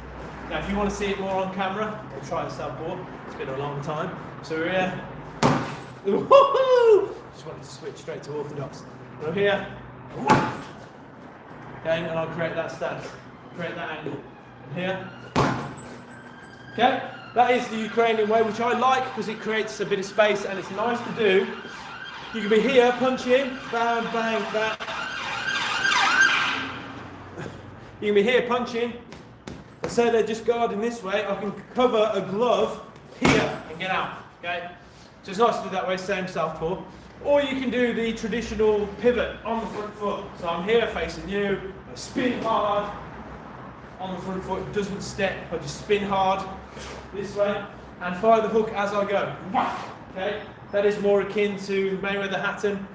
Now if you want to see it more on camera, we'll try the southpaw. It's been a long time. So we're here. Woohoo! Just wanted to switch straight to orthodox. So here, whack. Okay, and I'll create that stance, create that angle. And here, okay? That is the Ukrainian way, which I like because it creates a bit of space and it's nice to do. You can be here, punch in, bang, bang, bang. You can be here punching. Let's say they're just guarding this way. I can cover a glove here and get out. Okay? So it's nice to do that way, same southpaw. Or you can do the traditional pivot on the front foot. So I'm here facing you, I spin hard on the front foot, doesn't step, I just spin hard this way and fire the hook as I go. Okay? That is more akin to Mayweather Hatton.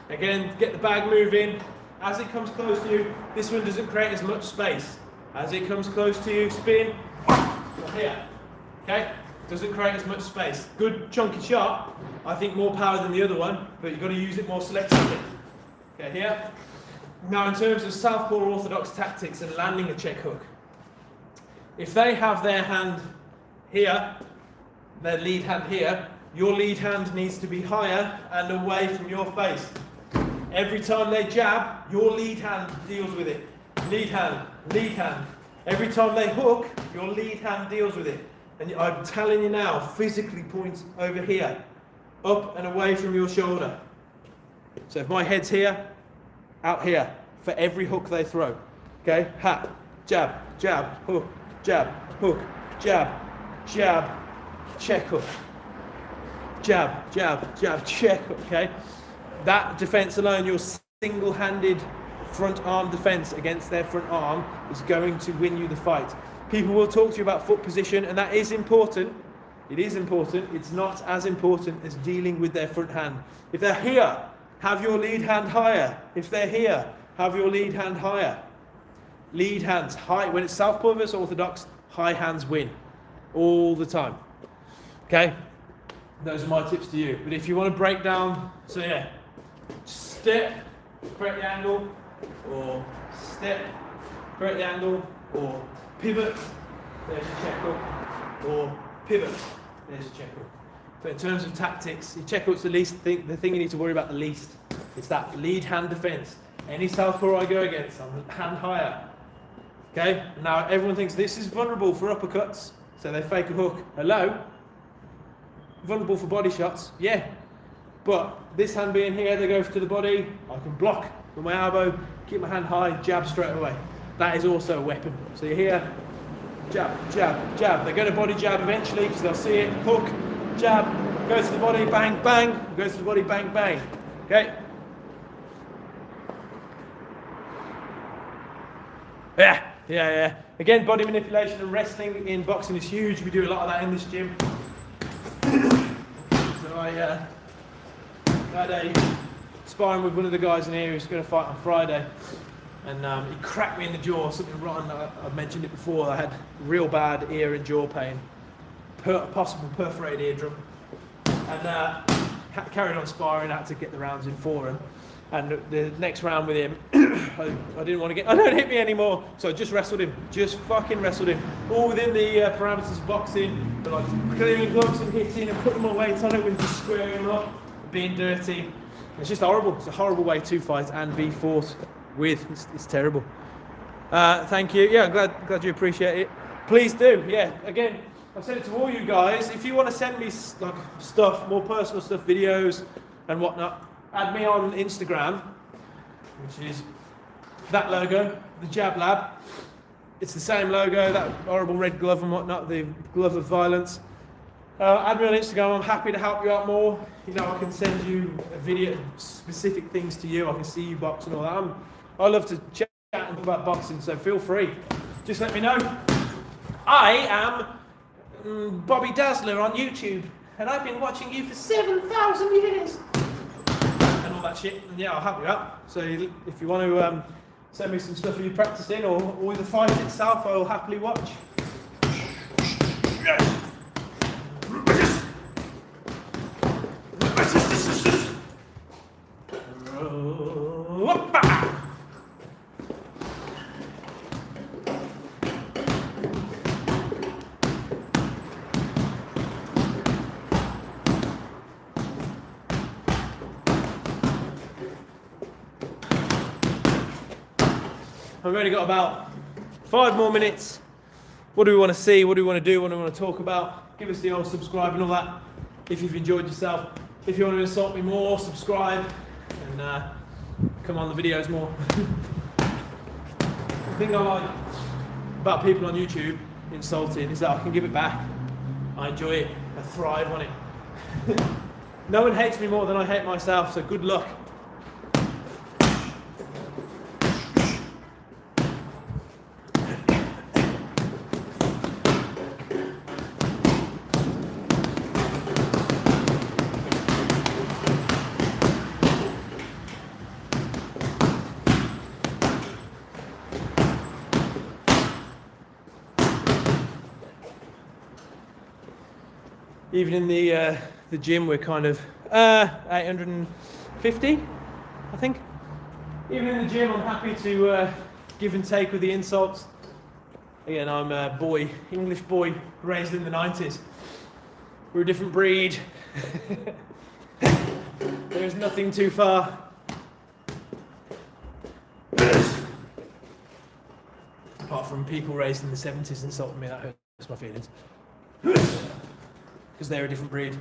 Again, get the bag moving. As it comes close to you, this one doesn't create as much space. As it comes close to you, spin here. Okay? Doesn't create as much space. Good chunky shot. I think more power than the other one, but you've got to use it more selectively. Okay, here. Now in terms of southpaw orthodox tactics and landing a check hook, if they have their hand here, their lead hand here, your lead hand needs to be higher and away from your face. Every time they jab, your lead hand deals with it. Lead hand, lead hand. Every time they hook, your lead hand deals with it. And I'm telling you now, physically point over here, up and away from your shoulder. So if my head's here, out here, for every hook they throw. Okay, ha, jab, jab, hook, jab, jab, check hook. Jab, jab, jab, check hook, okay? That defense alone, your single-handed front arm defense against their front arm is going to win you the fight. People will talk to you about foot position, and that is important. It is important. It's not as important as dealing with their front hand. If they're here, have your lead hand higher. If they're here, have your lead hand higher. Lead hands high. When it's southpaw versus orthodox, high hands win all the time. Okay? Those are my tips to you. But if you want to break down, so yeah, step, correct the angle, or step, correct the angle, or pivot, there's your check hook, or pivot, there's your check hook. But in terms of tactics, your check hook's the thing you need to worry about the least. It's that lead hand defense. Any southpaw I go against, I'm hand higher. Okay? Now everyone thinks this is vulnerable for uppercuts, so they fake a hook. Hello? Vulnerable for body shots? Yeah. But this hand being here, that goes to the body, I can block with my elbow, keep my hand high, jab straight away. That is also a weapon. So you're here, jab, jab, jab. They're going to body jab eventually because they'll see it. Hook, jab, goes to the body, bang, bang. Goes to the body, bang, bang. Okay? Yeah. Again, body manipulation and wrestling in boxing is huge. We do a lot of that in this gym. So I had a sparring with one of the guys in here who's going to fight on Friday. And he cracked me in the jaw, something rotten. I've mentioned it before. I had real bad ear and jaw pain, possible perforated eardrum, and carried on sparring. Had to get the rounds in for him. And the next round with him, I didn't want to get. I don't hit me anymore, so I just wrestled him. Just fucking wrestled him, all within the parameters of boxing, but like clearing gloves and hitting and putting my weight on it with just squaring him up, being dirty. It's just horrible. It's a horrible way to fight and be fought with. It's terrible. Thank you. Yeah, I'm glad you appreciate it. Please do. Yeah. Again, I've said it to all you guys. If you want to send me like stuff, more personal stuff, videos and whatnot, add me on Instagram, which is that logo, the Jab Lab. It's the same logo, that horrible red glove and whatnot, the glove of violence. Add me on Instagram. I'm happy to help you out more. You know, I can send you a video, specific things to you. I can see you box and all that. I love to chat and talk about boxing, so feel free. Just let me know. I am Bobby Dazzler on YouTube, and I've been watching you for 7,000 years. And all that shit. And yeah, I'll help you out. So if you want to send me some stuff for you practicing or the fight itself, I will happily watch. I've only got about 5 more minutes. What do we want to see? What do we want to do? What do we want to talk about? Give us the old subscribe and all that if you've enjoyed yourself. If you want to insult me more, subscribe and come on the videos more. thing I like about people on YouTube insulting is that I can give it back. I enjoy it. I thrive on it. No one hates me more than I hate myself, so good luck. Even in the gym, we're kind of 850, I think. Even in the gym, I'm happy to give and take with the insults. Again, I'm a boy, English boy, raised in the 90s. We're a different breed. There's nothing too far. Apart from people raised in the 70s insulting me, that hurts my feelings. Because they're a different breed.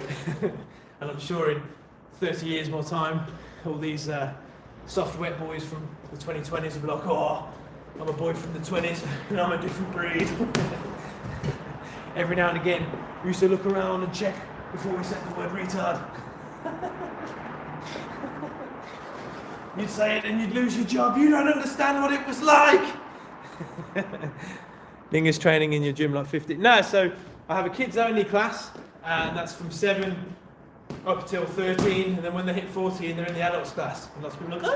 And I'm sure in 30 years more time, all these soft wet boys from the 2020s will be like, oh, I'm a boy from the 20s and I'm a different breed. Every now and again, we used to look around and check before we said the word retard. You'd say it and you'd lose your job. You don't understand what it was like. English training in your gym like 50. No, so I have a kids only class. And that's from 7 up till 13, and then when they hit 14, they're in the adults class. And lots of people are like,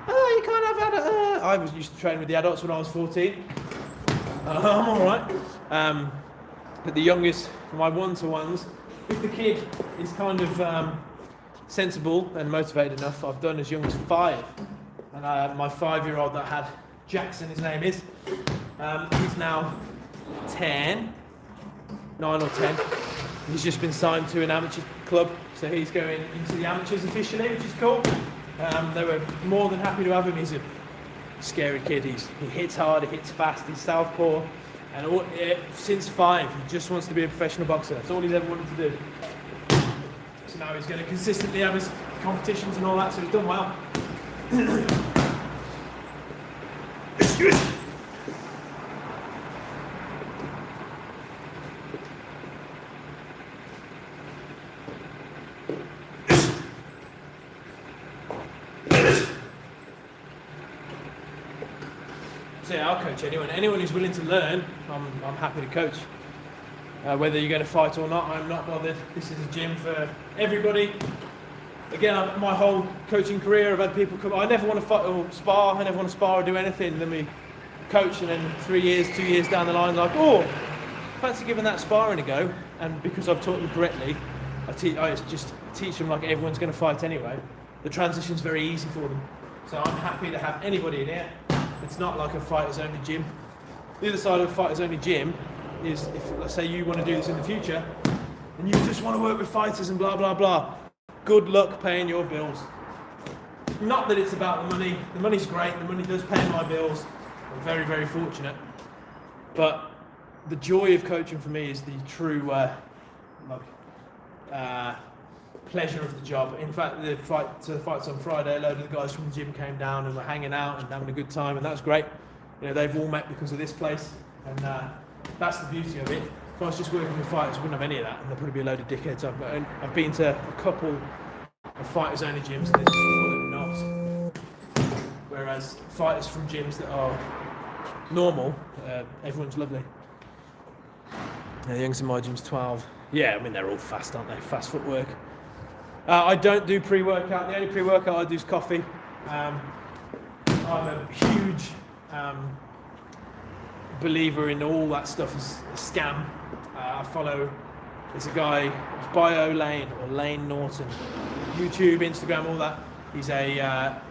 you can't have adults. I was used to train with the adults when I was 14. I'm all right. But the youngest, my one-to-ones, if the kid is kind of sensible and motivated enough, I've done as young as 5. And my 5-year-old that I had, Jackson, his name is, he's now 10. 9 or 10. He's just been signed to an amateur club, so he's going into the amateurs officially, which is cool. They were more than happy to have him. He's a scary kid. He hits hard, he hits fast, he's southpaw, and since 5, he just wants to be a professional boxer. That's all he's ever wanted to do. So now he's going to consistently have his competitions and all that, so he's done well. Excuse me. So yeah, I'll coach anyone who's willing to learn. I'm happy to coach. Whether you're going to fight or not, I'm not bothered. This is a gym for everybody. Again, my whole coaching career, I've had people come. I never want to fight or spar. I never want to spar or do anything. And then we coach, and then 3 years, 2 years down the line, like, oh, fancy giving that sparring a go. And because I've taught them correctly, I just teach them like everyone's going to fight anyway. The transition's very easy for them. So I'm happy to have anybody in here. It's not like a fighters only gym. The other side of a fighters only gym is if, let's say, you want to do this in the future and you just want to work with fighters and blah, blah, blah. Good luck paying your bills. Not that it's about the money. The money's great. The money does pay my bills. I'm very, very fortunate. But the joy of coaching for me is the true pleasure of the job. In fact, the fights on Friday, a load of the guys from the gym came down and were hanging out and having a good time, and that was great. You know, they've all met because of this place, and that's the beauty of it. If I was just working with fighters, I wouldn't have any of that, and there'd probably be a load of dickheads. I've been to a couple of fighters only gyms, and they're just full of knobs. Whereas fighters from gyms that are normal, everyone's lovely. The youngest in my gym's 12. Yeah, I mean, they're all fast, aren't they? Fast footwork. I don't do pre-workout. The only pre-workout I do is coffee. I'm a huge believer in all that stuff is a scam. I follow, there's a guy, Bio Lane or Lane Norton, YouTube, Instagram, all that. He's a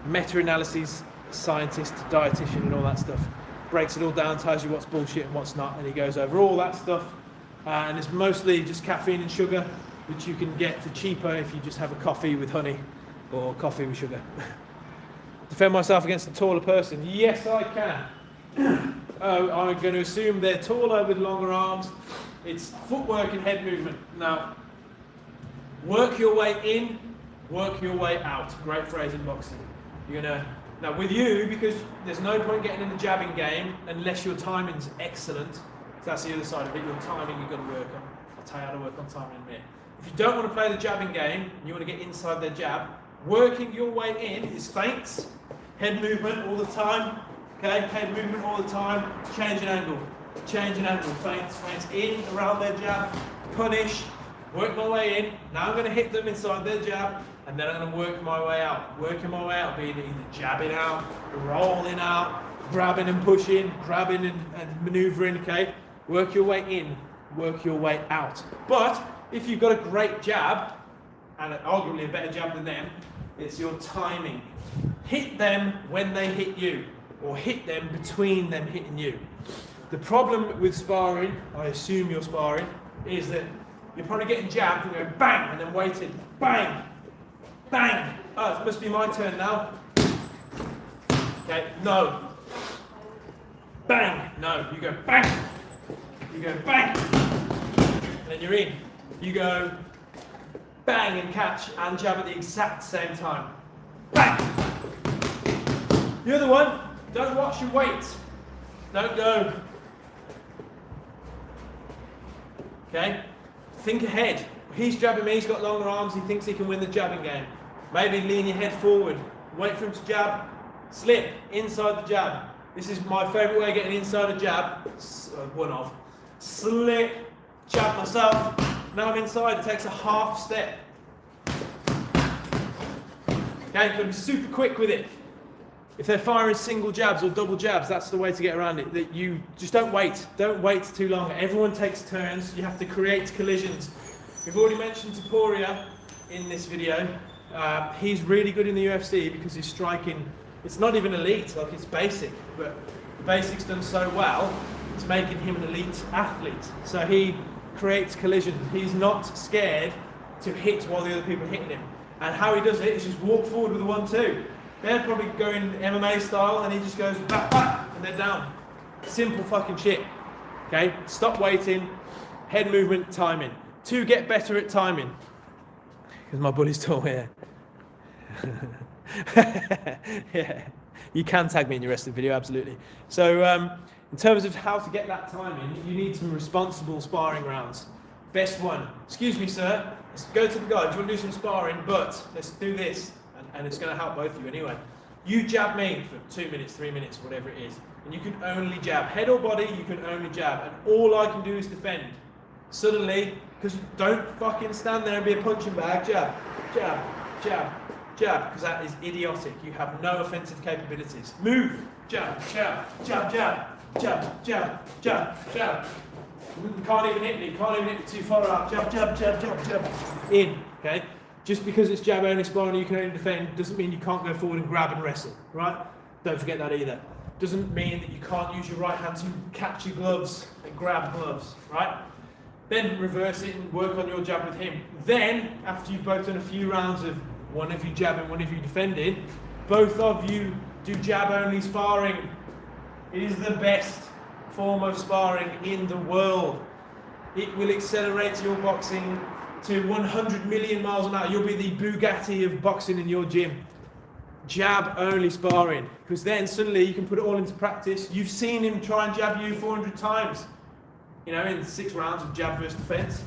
meta-analysis scientist, dietitian and all that stuff. Breaks it all down, tells you what's bullshit and what's not, and he goes over all that stuff. And it's mostly just caffeine and sugar, which you can get for cheaper if you just have a coffee with honey or coffee with sugar. Defend myself against a taller person? Yes, I can. I'm going to assume they're taller with longer arms. It's footwork and head movement. Now, work your way in, work your way out. Great phrase in boxing. You're going to Now with you, because there's no point getting in the jabbing game unless your timing's excellent. So that's the other side of it, your timing you've got to work on. I'll tell you how to work on timing in a minute. If you don't want to play the jabbing game, and you want to get inside their jab, working your way in is feints, head movement all the time, okay, head movement all the time, change angle, feints, in, around their jab, punish, work my way in, now I'm going to hit them inside their jab, and then I'm going to work my way out, being either jabbing out, rolling out, grabbing and pushing, grabbing and manoeuvring, okay, work your way in, work your way out. But if you've got a great jab, and arguably a better jab than them, it's your timing. Hit them when they hit you, or hit them between them hitting you. The problem with sparring, I assume you're sparring, is that you're probably getting jabbed and going bang, and then waiting, bang, bang. Oh, it must be my turn now. Okay, no. Bang, no, you go bang, and then you're in. You go bang and catch and jab at the exact same time. Bang! The other one, don't watch your weight. Don't go. Okay? Think ahead. He's jabbing me, he's got longer arms, he thinks he can win the jabbing game. Maybe lean your head forward, wait for him to jab, slip inside the jab. This is my favourite way of getting inside a jab. One of. Slip, jab myself. Now I'm inside, it takes a half step. Okay, you've got to be super quick with it. If they're firing single jabs or double jabs, that's the way to get around it. That you just don't wait too long. Everyone takes turns, you have to create collisions. We've already mentioned Topuria in this video. He's really good in the UFC because his striking, it's not even elite, like it's basic, but the basic's done so well, it's making him an elite athlete. So he creates collisions. He's not scared to hit while the other people are hitting him. And how he does it is just walk forward with a 1-2. They're probably going MMA style and he just goes back, back, and they're down. Simple fucking shit. Okay, stop waiting, head movement, timing. To get better at timing. Because my bully's tall here. Yeah, you can tag me in your rest of the video, absolutely. So in terms of how to get that timing, you need some responsible sparring rounds. Best one, excuse me sir, let's go to the guy, do you want to do some sparring, but let's do this, and it's going to help both of you anyway. You jab me for 2 minutes, 3 minutes, whatever it is, and you can only jab, head or body, you can only jab, and all I can do is defend. Suddenly, because don't fucking stand there and be a punching bag, jab, jab, jab, jab, because that is idiotic. You have no offensive capabilities. Move, jab, jab, jab, jab, jab, jab, jab, jab. You can't even hit me, too far out. Jab, jab, jab, jab, jab. In, okay? Just because it's jab only sparring and you can only defend doesn't mean you can't go forward and grab and wrestle, right? Don't forget that either. Doesn't mean that you can't use your right hand to catch your gloves and grab gloves, right? Then reverse it and work on your jab with him. Then, after you've both done a few rounds of one of you jabbing, one of you defending, both of you do jab only sparring. It is the best form of sparring in the world. It will accelerate your boxing to 100 million miles an hour. You'll be the Bugatti of boxing in your gym. Jab only sparring, because then suddenly you can put it all into practice. You've seen him try and jab you 400 times, you know, in 6 rounds of jab versus defense.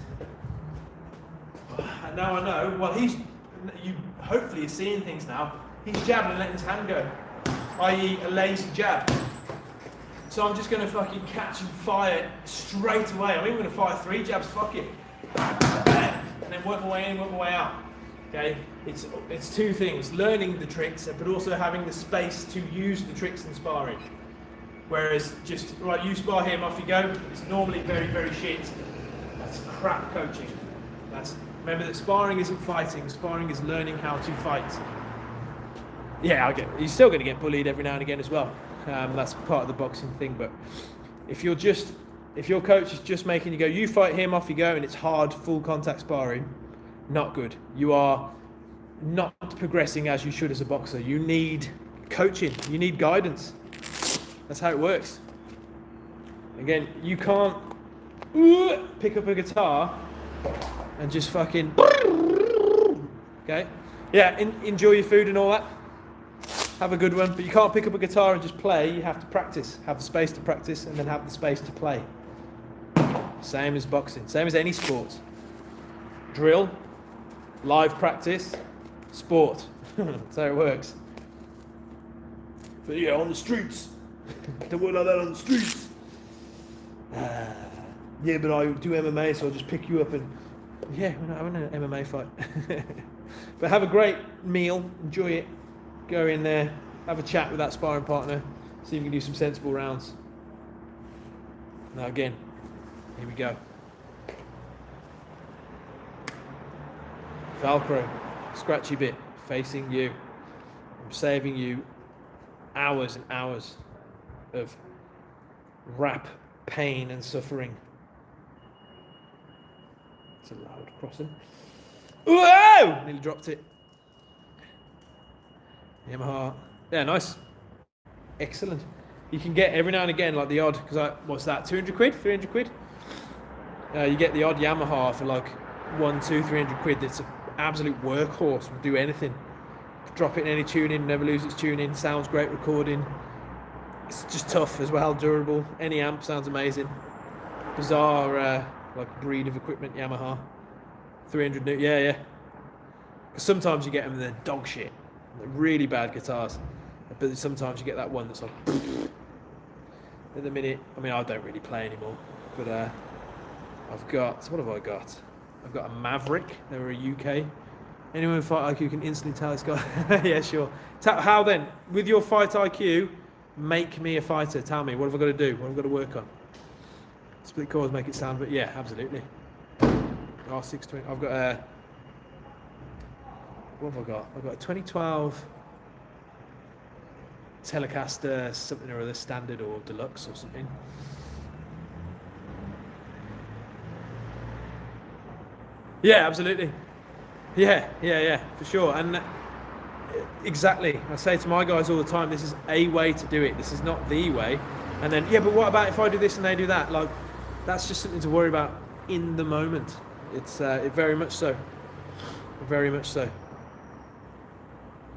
And now I know, well, you hopefully are seeing things now. He's jabbing and letting his hand go, i.e. a lazy jab. So I'm just going to fucking catch and fire straight away. I'm even going to fire 3 jabs, fuck it. And then work my way in, work my way out. Okay? It's 2 things, learning the tricks, but also having the space to use the tricks in sparring. Whereas just, right, you spar him, off you go, it's normally very, very shit. That's crap coaching. Remember that sparring isn't fighting, sparring is learning how to fight. Yeah, you're still going to get bullied every now and again as well. That's part of the boxing thing, but if your coach is just making you go, you fight him, off you go, and it's hard, full contact sparring, not good. You are not progressing as you should as a boxer. You need coaching, you need guidance. That's how it works. Again, you can't pick up a guitar and just fucking, okay? Yeah, enjoy your food and all that. have a good one. But you can't pick up a guitar and just play. You have to practice, have the space to practice, and then have the space to play. Same as boxing, same as any sport. Drill, live practice, sport. That's how it works. But yeah, on the streets. Don't work like that on the streets. Yeah, but I do MMA, so I'll just pick you up and... Yeah, we're not having an MMA fight. But have a great meal, enjoy it. Go in there, have a chat with that sparring partner, see if you can do some sensible rounds. Now again, here we go. Velcro, scratchy bit, facing you. I'm saving you hours and hours of rap, pain and suffering. It's a loud crossing. Whoa! Nearly dropped it. Yamaha. Yeah, nice. Excellent. You can get every now and again like the odd, because what's that, 200 quid, 300 quid? You get the odd Yamaha for like 300 quid. It's an absolute workhorse, will do anything. Drop it in any tuning, never lose its tuning, sounds great recording. It's just tough as well, durable. Any amp sounds amazing. Bizarre like breed of equipment, Yamaha. 300 new, yeah. Because sometimes you get them and they're dog shit. They're really bad guitars. But sometimes you get that one that's like... At the minute, I mean, I don't really play anymore. But I've got, what have I got? I've got a Maverick. They were a UK. Anyone with Fight IQ can instantly tell this guy. Yeah, sure. How then? With your Fight IQ, make me a fighter. Tell me, what have I got to do? What have I got to work on? Split chords make it sound, but yeah, absolutely. R620. I've got a... What have I got? I've got a 2012 Telecaster something or other, standard or deluxe or something. Yeah, absolutely. Yeah, for sure. And exactly, I say to my guys all the time, this is a way to do it. This is not the way. And then, yeah, but what about if I do this and they do that? Like, that's just something to worry about in the moment. It's very much so. Very much so.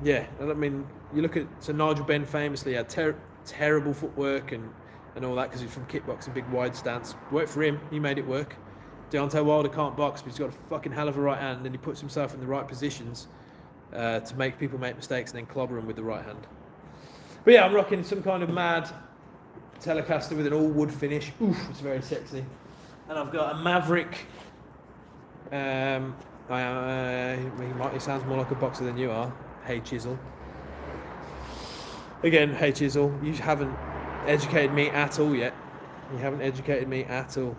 Yeah, I mean, you look at, so Nigel Benn famously had terrible footwork and all that because he's from kickboxing, big wide stance. Worked for him, he made it work. Deontay Wilder can't box, but he's got a fucking hell of a right hand, and he puts himself in the right positions to make people make mistakes and then clobber them with the right hand. But yeah, I'm rocking some kind of mad Telecaster with an all wood finish. Oof, it's very sexy. And I've got a Maverick. He sounds more like a boxer than you are. Hey Chisel. Again, hey Chisel, you haven't educated me at all yet. You haven't educated me at all.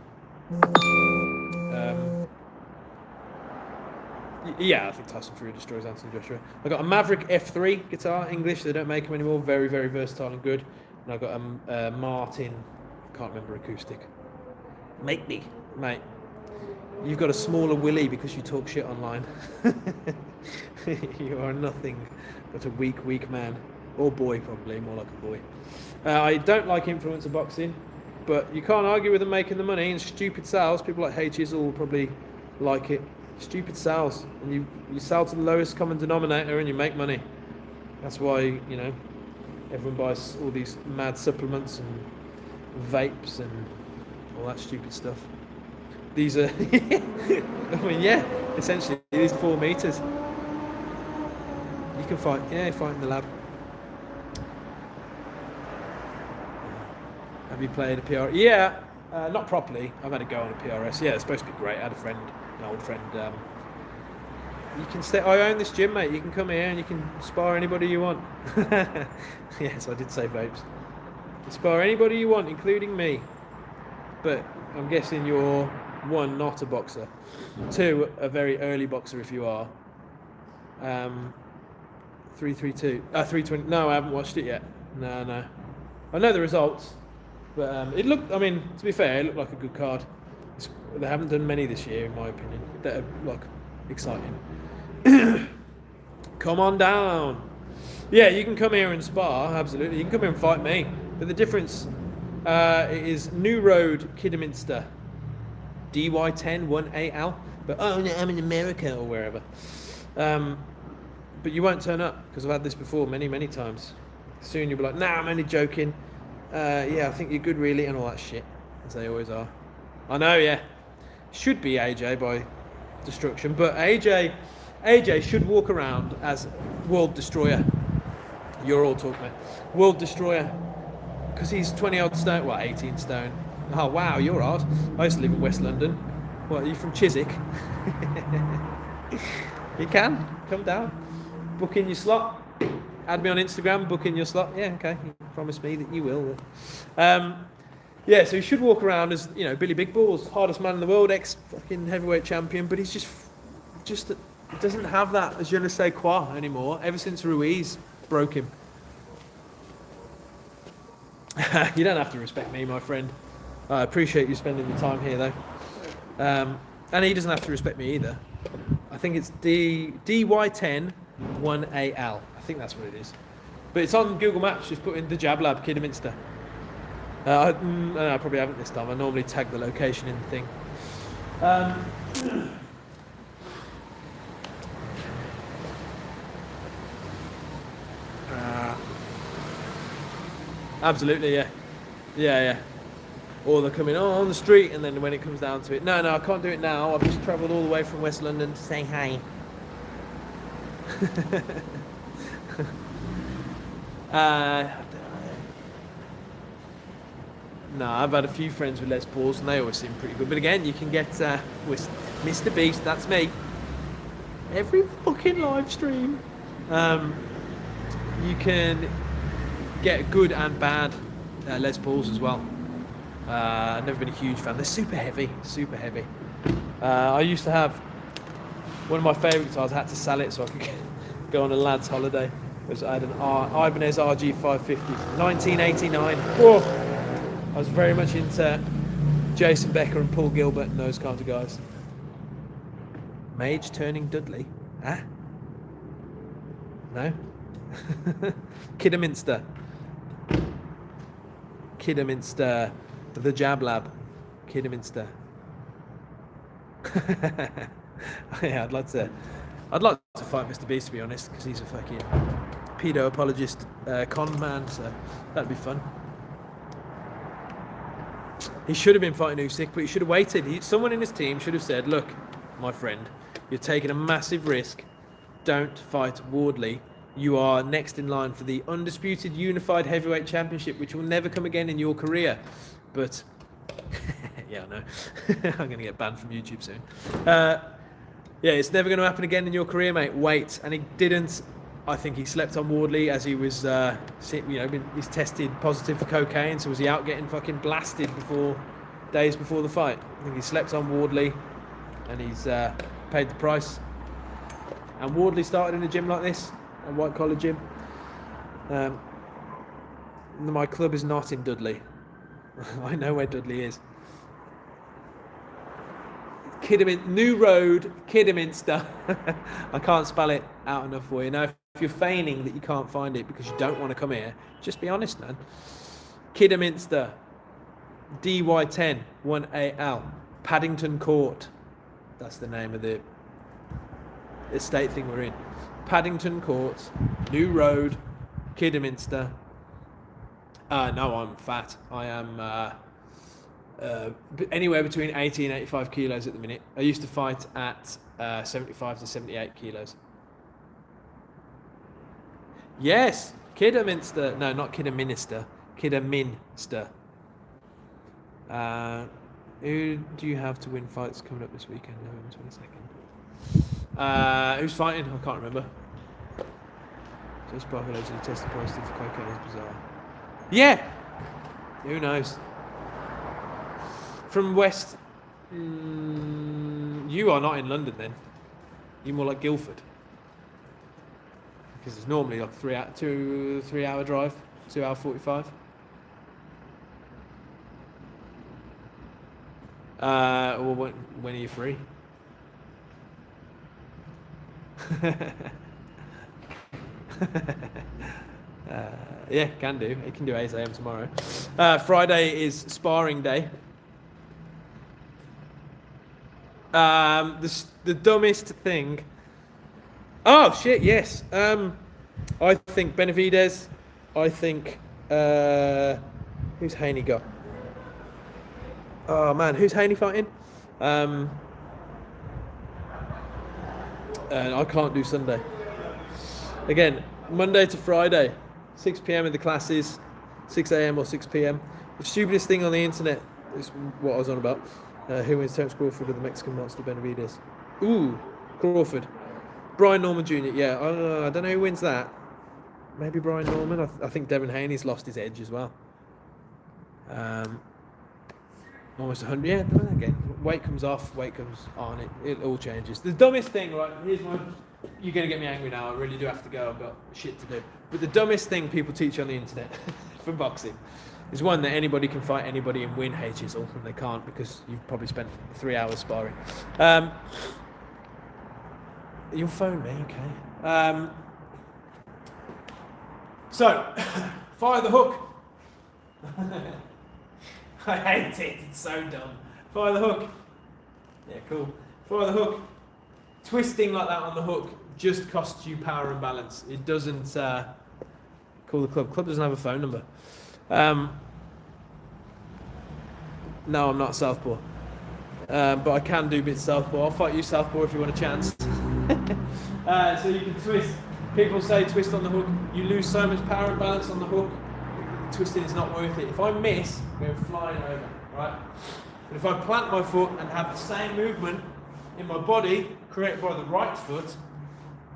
Yeah, I think Tyson Fury destroys Anthony Joshua. I got a Maverick F3 guitar, English. They don't make them anymore. Very, very versatile and good. And I got a Martin, can't remember, acoustic. Make me, mate. You've got a smaller willy because you talk shit online. You are nothing but a weak man. Or boy, probably, more like a boy. I don't like influencer boxing, but you can't argue with them making the money. And stupid sales, people like Hey Chisel will probably like it. Stupid sales. And you sell to the lowest common denominator and you make money. That's why, you know, everyone buys all these mad supplements and vapes and all that stupid stuff. These are, I mean, yeah, essentially, these 4 meters. You can fight, fight in the lab. Have you played a PRS? Yeah, not properly. I've had a go on a PRS. Yeah, it's supposed to be great. I had an old friend. You can stay. I own this gym, mate. You can come here and you can spar anybody you want. Yes, I did say vapes. You can spar anybody you want, including me. But I'm guessing you're 1, not a boxer. 2, a very early boxer if you are. 332. 320. No, I haven't watched it yet. No. I know the results. But it looked, I mean, to be fair, it looked like a good card. They haven't done many this year, in my opinion, that are, like, exciting. Come on down. Yeah, you can come here and spar, absolutely. You can come here and fight me. But the difference is New Road, Kidderminster. DY10 1AL. But, oh, no, I'm in America or wherever. But but you won't turn up because I've had this before many times. Soon you'll be like, nah, I'm only joking. Yeah, I think you're good really, and all that shit, as they always are. I know, yeah. Should be AJ by destruction, but AJ should walk around as World Destroyer. You're all talking about World Destroyer, because he's 20 odd stone, well, 18 stone. Oh wow, you're odd. I used to live in West London. What, are you from Chiswick? You can come down, book in your slot. Add me on Instagram, book in your slot. Yeah, okay. You promise me that you will. Yeah, so he should walk around as, you know, Billy Big Balls, hardest man in the world, ex-fucking heavyweight champion, but he's just doesn't have that je ne sais quoi anymore, ever since Ruiz broke him. You don't have to respect me, my friend. I appreciate you spending the time here, though. And he doesn't have to respect me either. I think it's DY10 1AL. I think that's what it is. But it's on Google Maps. Just put in the Jab Lab, Kidderminster. I probably haven't this time. I normally tag the location in the thing. Absolutely, yeah. Yeah. Or they're coming on the street, and then when it comes down to it, no, I can't do it now. I've just travelled all the way from West London to say hi. No, I've had a few friends with Les Pauls, and they always seem pretty good. But again, you can get with Mr. Beast, that's me, every fucking live stream. You can get good and bad Les Pauls as well. I've never been a huge fan. They're super heavy. I used to have one of my favourite guitars. I had to sell it so I could go on a lad's holiday. I had an Ibanez RG 550 from 1989. Whoa! I was very much into Jason Becker and Paul Gilbert and those kinds of guys. Mage turning Dudley? Huh? No? Kidderminster. The Jab Lab. Kidderminster. Yeah, I'd like to fight Mr. Beast, to be honest, because he's a fucking pedo apologist con man, so that'd be fun. He should have been fighting Usyk, but he should have waited. Someone in his team should have said, look, my friend, you're taking a massive risk. Don't fight Wardley. You are next in line for the undisputed unified heavyweight championship, which will never come again in your career. But, yeah, I know. I'm going to get banned from YouTube soon. Yeah, it's never going to happen again in your career, mate. Wait. And he didn't. I think he slept on Wardley as he was, he's tested positive for cocaine. So was he out getting fucking blasted days before the fight? I think he slept on Wardley, and he's paid the price. And Wardley started in a gym like this, a white collar gym. My club is not in Dudley. I know where Dudley is. New Road, Kidderminster. I can't spell it out enough for you. Now, if you're feigning that you can't find it because you don't want to come here, just be honest, man. Kidderminster, DY10 1AL, Paddington Court. That's the name of the estate thing we're in. Paddington Court, New Road, Kidderminster. No, I'm fat. I am anywhere between 80 and 85 kilos at the minute. I used to fight at 75 to 78 kilos. Yes, Kidderminster. No, not Kidderminster. Kidderminster. Who do you have to win fights coming up this weekend, November 22nd? Who's fighting? I can't remember. Just Barker allegedly tested positive for cocaine is bizarre. Yeah! Who knows? From West... you are not in London then. You're more like Guildford. Because it's normally like 3 hour drive. 2 hour 45. Or when are you free? Yeah, can do. It can do 8 a.m. tomorrow. Friday is sparring day. The dumbest thing Oh shit! Yes. I think Benavidez. I think who's Haney got? Oh man, who's Haney fighting? And I can't do Sunday. Again, Monday to Friday, 6 p.m. in the classes, 6 a.m. or 6 p.m. The stupidest thing on the internet is what I was on about. Who wins Terence Crawford or the Mexican monster Benavidez? Ooh, Crawford. Brian Norman Jr. Yeah, I don't know who wins that. Maybe Brian Norman. I think Devin Haney's lost his edge as well. Almost 100. Yeah, again, weight comes off, weight comes on. It all changes. The dumbest thing, right? Here's one. You're gonna get me angry now. I really do have to go. I've got shit to do. But the dumbest thing people teach on the internet for boxing is one that anybody can fight anybody and win Hey Chisel, and they can't because you've probably spent 3 hours sparring. You'll phone me, okay? So, fire the hook. I hate it. It's so dumb. Fire the hook. Yeah, cool. Fire the hook. Twisting like that on the hook just costs you power and balance. It doesn't call the club. Club doesn't have a phone number. No, I'm not southpaw. But I can do bits southpaw. I'll fight you southpaw if you want a chance. So you can twist. People say twist on the hook. You lose so much power and balance on the hook. Twisting is not worth it. If I miss, I'm going flying over, right? But if I plant my foot and have the same movement in my body created by the right foot,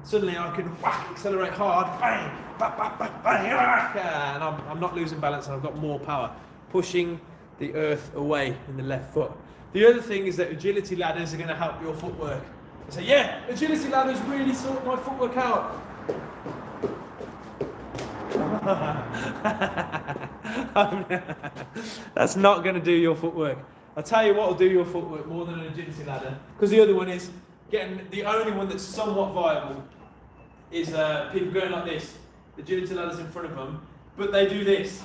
suddenly I can accelerate hard, bang, bang, bang, bang, bang, and I'm not losing balance and I've got more power, pushing the earth away in the left foot. The other thing is that agility ladders are going to help your footwork. I say, yeah, agility ladders really sort my footwork out. That's not going to do your footwork. I'll tell you what will do your footwork more than an agility ladder, because the other one is getting the only one that's somewhat viable is people going like this. The agility ladder's in front of them, but they do this.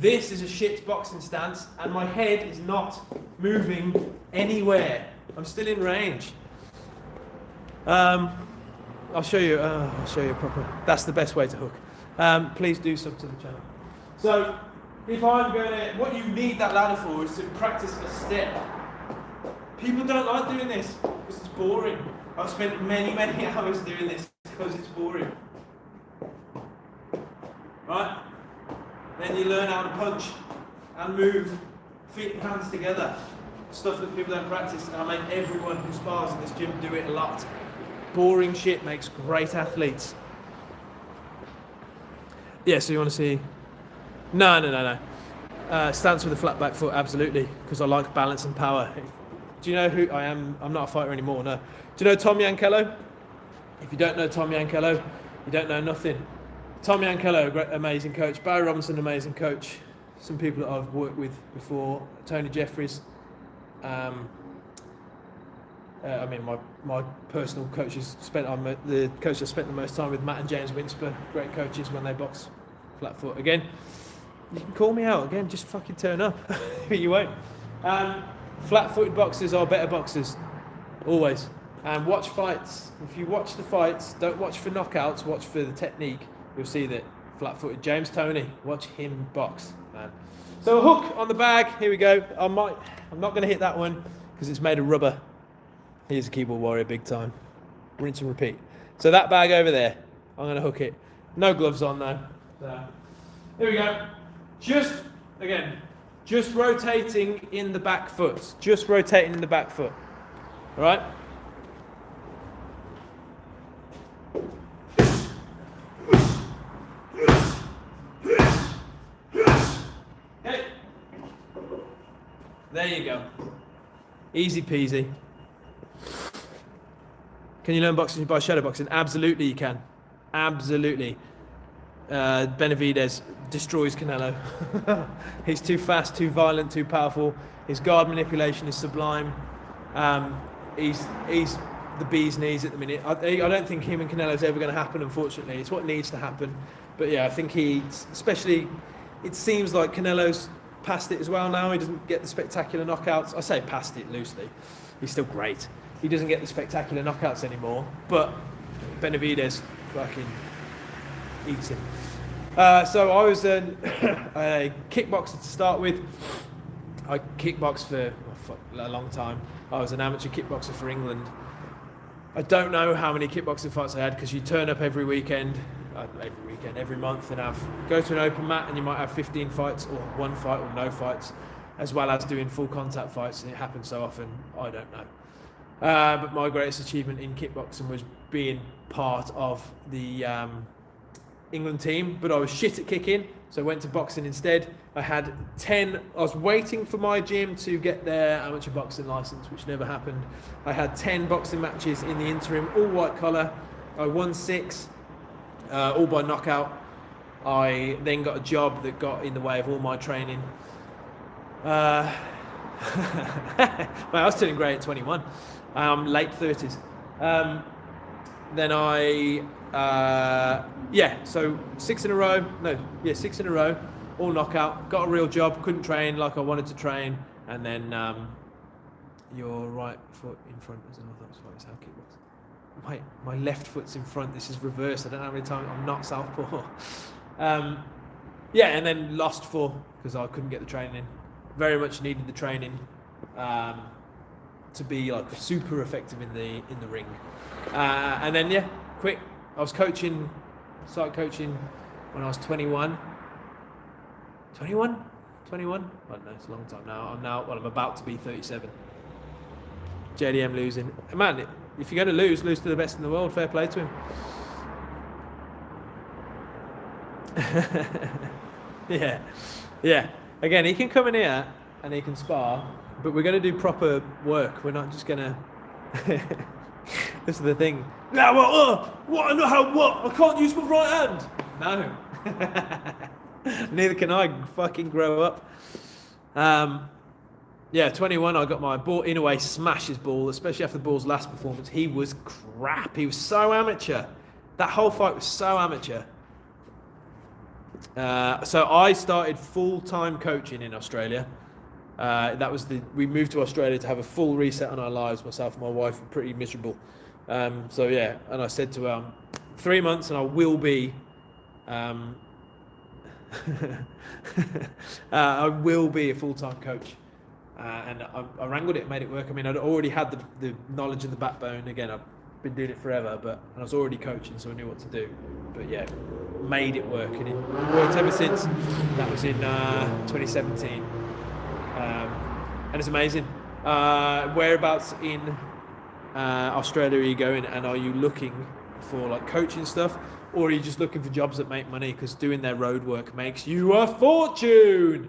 This is a shit boxing stance, and my head is not moving anywhere. I'm still in range. I'll show you properly. That's the best way to hook. Please do sub to the channel. So, if I'm going to, what you need that ladder for is to practice a step. People don't like doing this because it's boring. I've spent many hours doing this because it's boring. Right? Then you learn how to punch and move feet and hands together. Stuff that people don't practice, and I make everyone who spars in this gym do it a lot. Boring shit makes great athletes. Yeah, so you want to see? No. Stance with a flat back foot, absolutely, because I like balance and power. Do you know who I am? I'm not a fighter anymore, no. Do you know Tom Yankello? If you don't know Tom Yankello, you don't know nothing. Tom Yankello, great, amazing coach. Barry Robinson, amazing coach. Some people that I've worked with before. Tony Jeffries. My personal coaches the coach I spent the most time with, Matt and James Winsper, great coaches when they box flat foot. Again, you can call me out again, just fucking turn up. You won't. Flat-footed boxers are better boxers, always. And watch fights. If you watch the fights, don't watch for knockouts, watch for the technique. You'll see that flat-footed James Toney, watch him box, man. So a hook on the bag, here we go. I'm not going to hit that one because it's made of rubber. He's a keyboard warrior, big time. Rinse and repeat. So that bag over there, I'm going to hook it. No gloves on though. So, here we go. Just rotating in the back foot. Just rotating in the back foot. All right? Okay. There you go. Easy peasy. Can you learn boxing by shadow boxing? Absolutely you can. Absolutely. Benavidez destroys Canelo. He's too fast, too violent, too powerful. His guard manipulation is sublime. He's the bee's knees at the minute. I don't think him and Canelo's ever going to happen, unfortunately. It's what needs to happen. But yeah, I think especially, it seems like Canelo's past it as well now. He doesn't get the spectacular knockouts. I say past it loosely. He's still great. he doesn't get the spectacular knockouts anymore, but Benavidez fucking eats him. So I was a kickboxer to start with. I kickboxed for a long time. I was an amateur kickboxer for England. I don't know how many kickboxing fights I had, because you turn up every month, and go to an open mat, and you might have 15 fights, or one fight, or no fights, as well as doing full contact fights, and it happens so often, I don't know. But my greatest achievement in kickboxing was being part of the England team, but I was shit at kicking, so I went to boxing instead. I was waiting for my gym to get their amateur boxing license, which never happened. I had 10 boxing matches in the interim, all white collar. I won 6, all by knockout. I then got a job that got in the way of all my training. I was turning grey at 21, late 30s. Then so 6 in a row, all knockout, got a real job, couldn't train like I wanted to train, and then your right foot in front is another, that's how kickboxing. My left foot's in front, this is reversed, I don't know how many times, I'm not southpaw. And then lost 4, because I couldn't get the training in. Very much needed the training to be like super effective in the ring. And then quit. I started coaching when I was 21. 21? I don't know, it's a long time now. I'm about to be 37. JDM losing. Man, if you're going to lose to the best in the world, fair play to him. Yeah. Again, he can come in here and he can spar, but we're going to do proper work. We're not just going to... This is the thing. Now, what? I can't use my right hand. No. Neither can I. Fucking grow up. 21. I got my ball. Inoue smashed his ball, especially after the ball's last performance. He was crap. He was so amateur. That whole fight was so amateur. So I started full-time coaching in Australia. We moved to Australia to have a full reset on our lives. Myself and my wife were pretty miserable. And I said to her, 3 months and I will be, I will be a full-time coach. And I wrangled it and made it work. I mean, I'd already had the knowledge and the backbone. Again, I've been doing it forever, and I was already coaching, so I knew what to do. But made it work, and it worked ever since. That was in 2017. And it's amazing. Whereabouts in Australia are you going, and are you looking for like coaching stuff, or are you just looking for jobs that make money? Because doing their road work makes you a fortune.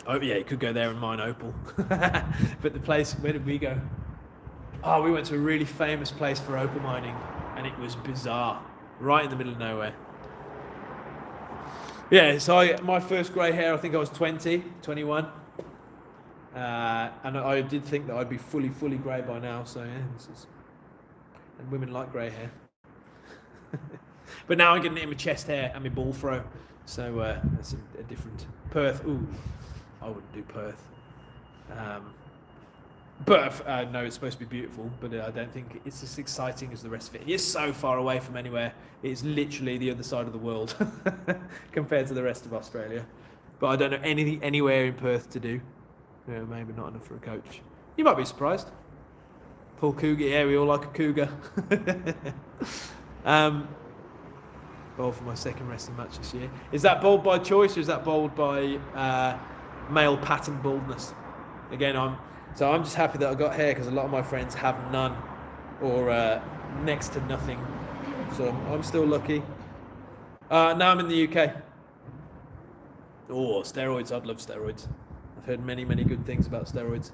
Oh yeah, you could go there and mine opal. But the place, where did we go? Oh, we went to a really famous place for opal mining, and it was bizarre, right in the middle of nowhere. Yeah, so my first grey hair, I think I was 21. And I did think that I'd be fully grey by now, so and women like grey hair. But now I'm getting it in my chest hair and my ball throw, so that's a different. Perth, ooh, I wouldn't do Perth. But no, it's supposed to be beautiful, but I don't think it's as exciting as the rest of it. It's so far away from anywhere. It's literally the other side of the world compared to the rest of Australia. But I don't know anything anywhere in Perth to do. Maybe not enough for a coach. You might be surprised. Paul Cougar, yeah, we all like a cougar. Bowled for my second wrestling match this year. Is that bowled by choice, or is that bowled by male pattern baldness? Again, I'm just happy that I got hair, because a lot of my friends have none, or next to nothing. So I'm still lucky. Now I'm in the UK. Oh, steroids! I'd love steroids. I've heard many good things about steroids.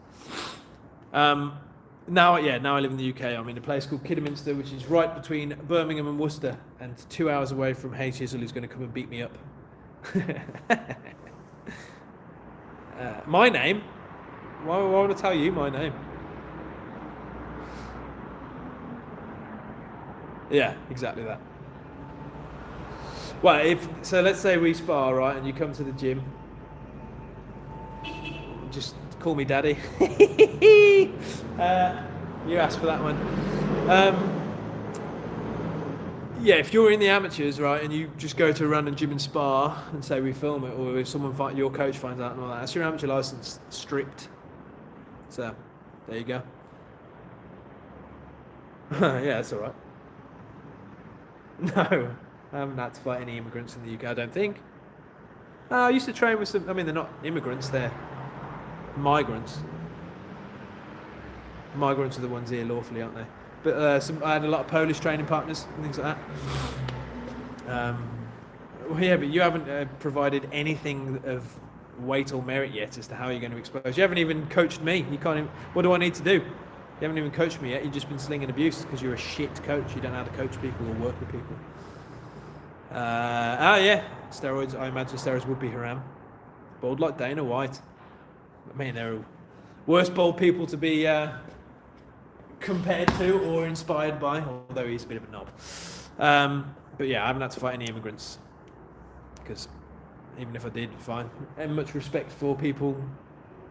Now I live in the UK. I'm in a place called Kidderminster, which is right between Birmingham and Worcester, and 2 hours away from Hayes Chisel, who's going to come and beat me up. My name? Why would I tell you my name? Yeah, exactly that. Well, let's say we spar, right, and you come to the gym. just call me daddy. You asked for that one. Yeah, if you're in the amateurs, right, and you just go to a random gym and spar and say we film it, or if someone your coach finds out and all that, that's your amateur license stripped. So, there you go. Yeah, that's all right. No, I haven't had to fight any immigrants in the UK, I don't think. I used to train with some, I mean, they're not immigrants, they're migrants. Migrants are the ones here lawfully, aren't they? But I had a lot of Polish training partners and things like that. Well, yeah, but you haven't provided anything of weight or merit yet as to how you're going to expose. You haven't even coached me. You can't even, what do I need to do? You haven't even coached me yet. You've just been slinging abuse because you're a shit coach. You don't know how to coach people or work with people. Yeah, steroids. I imagine steroids would be haram. Bald like Dana White. I mean, they're worse bald people to be compared to or inspired by, although he's a bit of a knob. But yeah, I haven't had to fight any immigrants because even if I did, fine. And much respect for people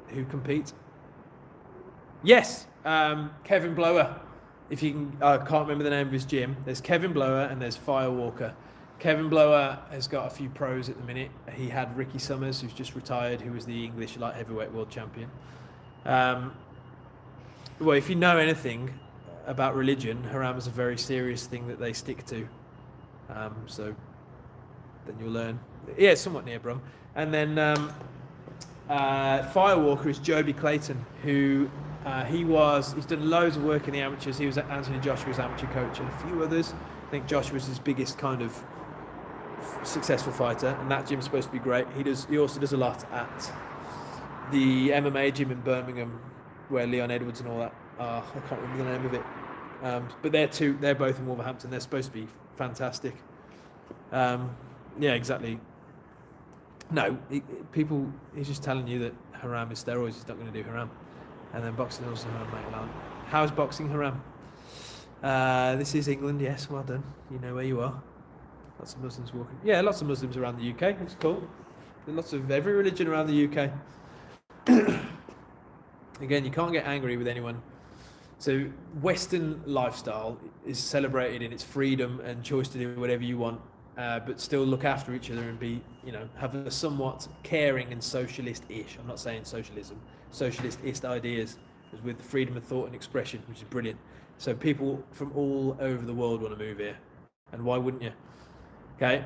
who compete. Yes, Kevin Blower. If you can, I can't remember the name of his gym. There's Kevin Blower and there's Firewalker. Kevin Blower has got a few pros at the minute. He had Ricky Summers, who's just retired, who was the English light heavyweight world champion. Well, if you know anything about religion, haram is a very serious thing that they stick to. So then you'll learn. Yeah, it's somewhat near Brum. And then Firewalker is Joby Clayton, who he's done loads of work in the amateurs. He was Anthony Joshua's amateur coach and a few others. I think Joshua's his biggest kind of successful fighter, and that gym's supposed to be great. He also does a lot at the MMA gym in Birmingham, where Leon Edwards and all that are. I can't remember the name of it. But they're both in Wolverhampton. They're supposed to be fantastic. Yeah, exactly. No, he's just telling you that haram is steroids. He's not going to do haram. And then boxing is also haram, mate, alone. How is boxing haram? This is England, yes, well done. You know where you are. Lots of Muslims walking. Yeah, lots of Muslims around the UK. It's cool. There's lots of every religion around the UK. Again, you can't get angry with anyone. So Western lifestyle is celebrated in its freedom and choice to do whatever you want, but still look after each other and be, have a somewhat caring and socialist-ish. I'm not saying socialism, socialist-ish ideas with freedom of thought and expression, which is brilliant. So people from all over the world want to move here, and why wouldn't you? Okay.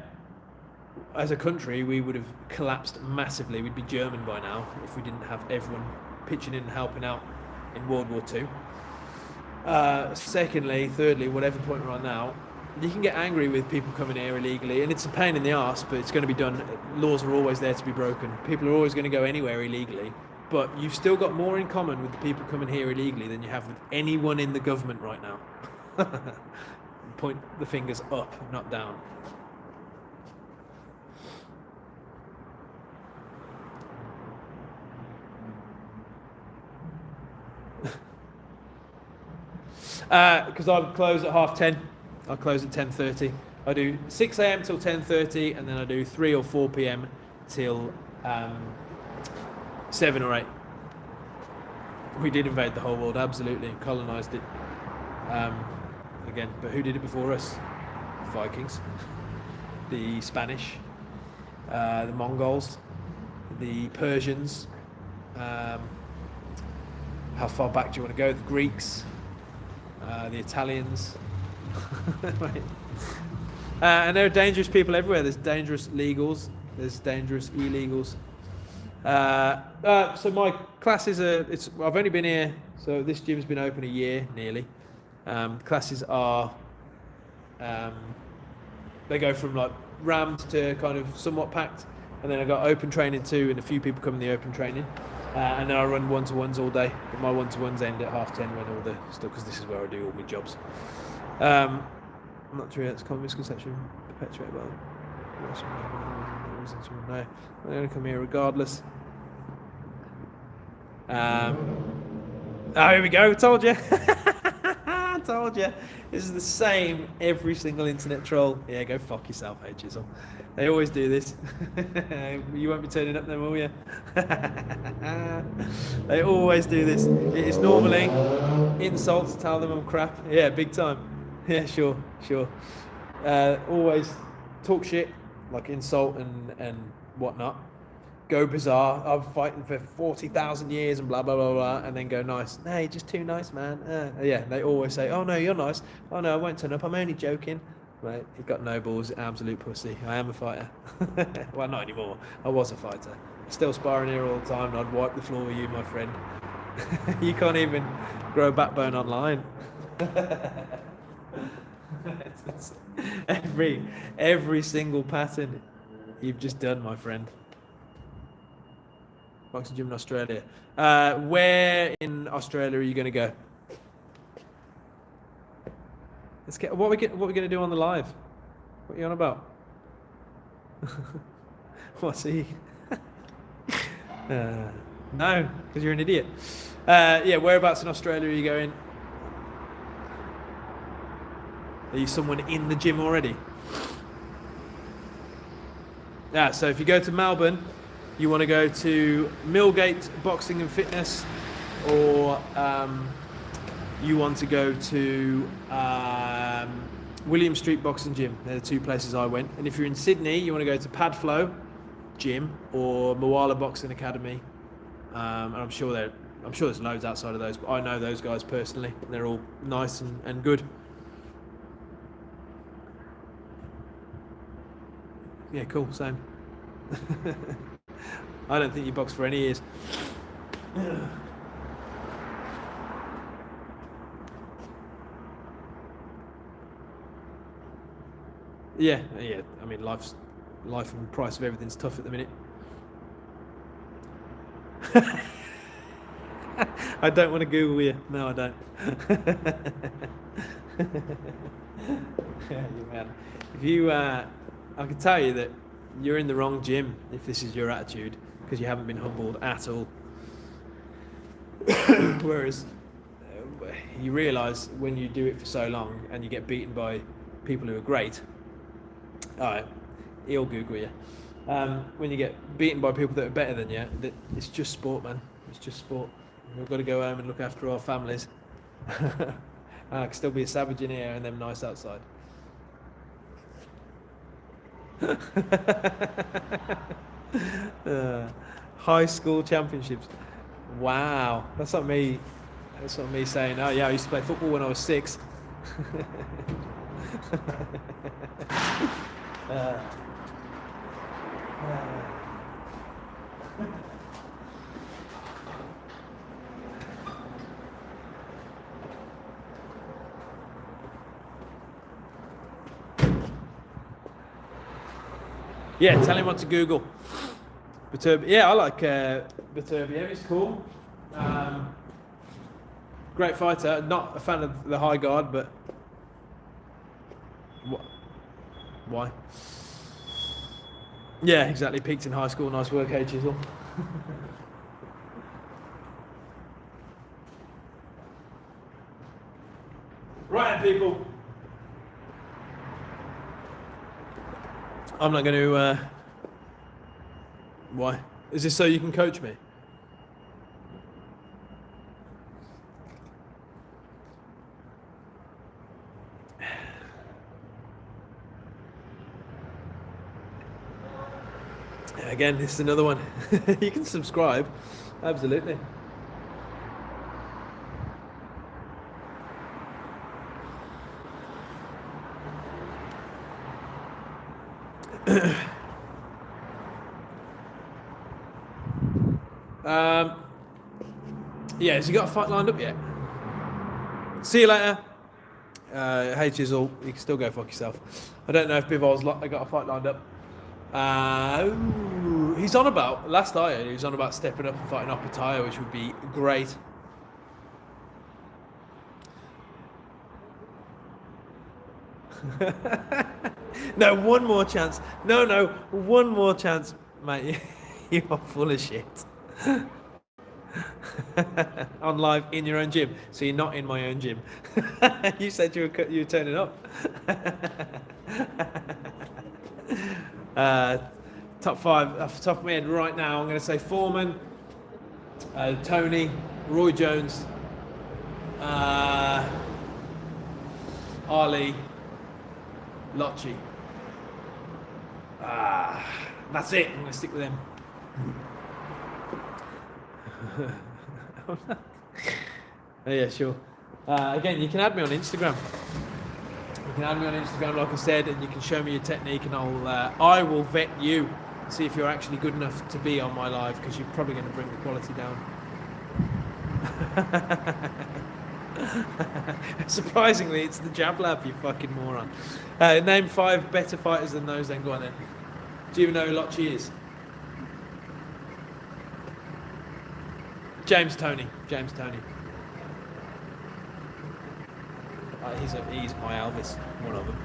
As a country, we would have collapsed massively. We'd be German by now if we didn't have everyone pitching in and helping out in World War II. Thirdly, whatever point we're on now, you can get angry with people coming here illegally, and it's a pain in the arse, but it's going to be done. Laws are always there to be broken. People are always going to go anywhere illegally, but you've still got more in common with the people coming here illegally than you have with anyone in the government right now. Point the fingers up, not down. Because I close at 10:30. I close at 10:30. I do 6 a.m. till 10:30, and then I do 3 or 4 p.m. till 7 or 8. We did invade the whole world, absolutely, colonised it. Again, but who did it before us? The Vikings, the Spanish, the Mongols, the Persians. How far back do you want to go? The Greeks. The Italians. Right. And there are dangerous people everywhere. There's dangerous legals, there's dangerous illegals. So my classes I've only been here, so this gym's been open a year nearly. Classes are they go from like rammed to kind of somewhat packed, and then I got open training too, and a few people come in the open training. And then I run one-to-ones all day, but my one-to-ones end at 10:30 when all the stuff, because this is where I do all my jobs. I'm not sure that's a common misconception perpetuated by reasons you know. I'm going to come here regardless. Here we go, told you. told you. This is the same every single internet troll. Yeah, go fuck yourself, hey Chisel. They always do this. You won't be turning up then, will you? They always do this. It is normally insults, tell them I'm crap. Yeah, big time. Yeah, sure. Always talk shit, like insult and whatnot. Go bizarre. I'm fighting for 40,000 years and blah blah blah blah, and then go nice. No, you're just too nice, man. Yeah, they always say, "Oh no, you're nice. Oh no, I won't turn up. I'm only joking." Right? You've got no balls, absolute pussy. I am a fighter. Well, not anymore. I was a fighter. Still sparring here all the time, and I'd wipe the floor with you, my friend. You can't even grow a backbone online. It's every single pattern you've just done, my friend. Boxing gym in Australia. Where in Australia are you going to go? Let's get what we going to do on the live. What are you on about? What's he? No, because you're an idiot. Yeah, whereabouts in Australia are you going? Are you someone in the gym already? Yeah, so if you go to Melbourne, you want to go to Millgate Boxing and Fitness, or you want to go to William Street Boxing Gym. They're the two places I went. And if you're in Sydney, you want to go to Padflow Gym or Moala Boxing Academy. And I'm sure there's loads outside of those, but I know those guys personally. They're all nice and good. Yeah, cool, same. I don't think you boxed for any years. Yeah. I mean, life and the price of everything's tough at the minute. I don't want to Google you. No, I don't. Yeah, man. If you, I can tell you that you're in the wrong gym if this is your attitude, because you haven't been humbled at all. Whereas you realise when you do it for so long and you get beaten by people who are great, alright, he'll Google you. When you get beaten by people that are better than you, that it's just sport, man. It's just sport. We've got to go home and look after our families. I can still be a savage in here and them nice outside. High school championships. Wow, that's not me. That's not me saying, "Oh yeah, I used to play football when I was 6." Yeah, tell him what to Google. Beterbiev. Yeah, I like Beterbiev. He's cool. Great fighter. Not a fan of the high guard, but why? Yeah, exactly. Peaked in high school. Nice work, hey Chisel. Right, people. I'm not going to. Why? Is this so you can coach me? Again, this is another one. You can subscribe. Absolutely. Yeah, has he got a fight lined up yet? See you later. Hey Chisel, you can still go fuck yourself. I don't know if Bivol's got a fight lined up. He's on about, last I heard, he was on about stepping up and fighting Opetaia, which would be great. No, one more chance. No, one more chance, mate. You're full of shit. On live in your own gym. So you're not in my own gym. You said you were turning up. Top 5 off the top of my head right now. I'm going to say Foreman, Tony, Roy Jones, Ali, Lochy. That's it. I'm going to stick with them. Oh, yeah, sure. Again, you can add me on Instagram. You can add me on Instagram, like I said, and you can show me your technique, and I will vet you, see if you're actually good enough to be on my live, because you're probably going to bring the quality down. Surprisingly, it's the Jab Lab, you fucking moron. Name 5 better fighters than those, then go on then. Do you even know who Lochy is? James Toney. He's my Elvis, one of them.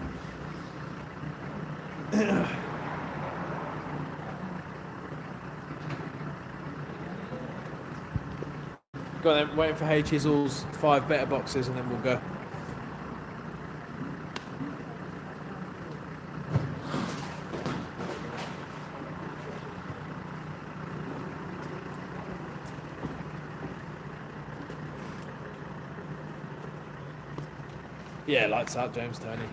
Go on then, waiting for H Chisel's 5 better boxes, and then we'll go. Yeah, lights out, James Toney.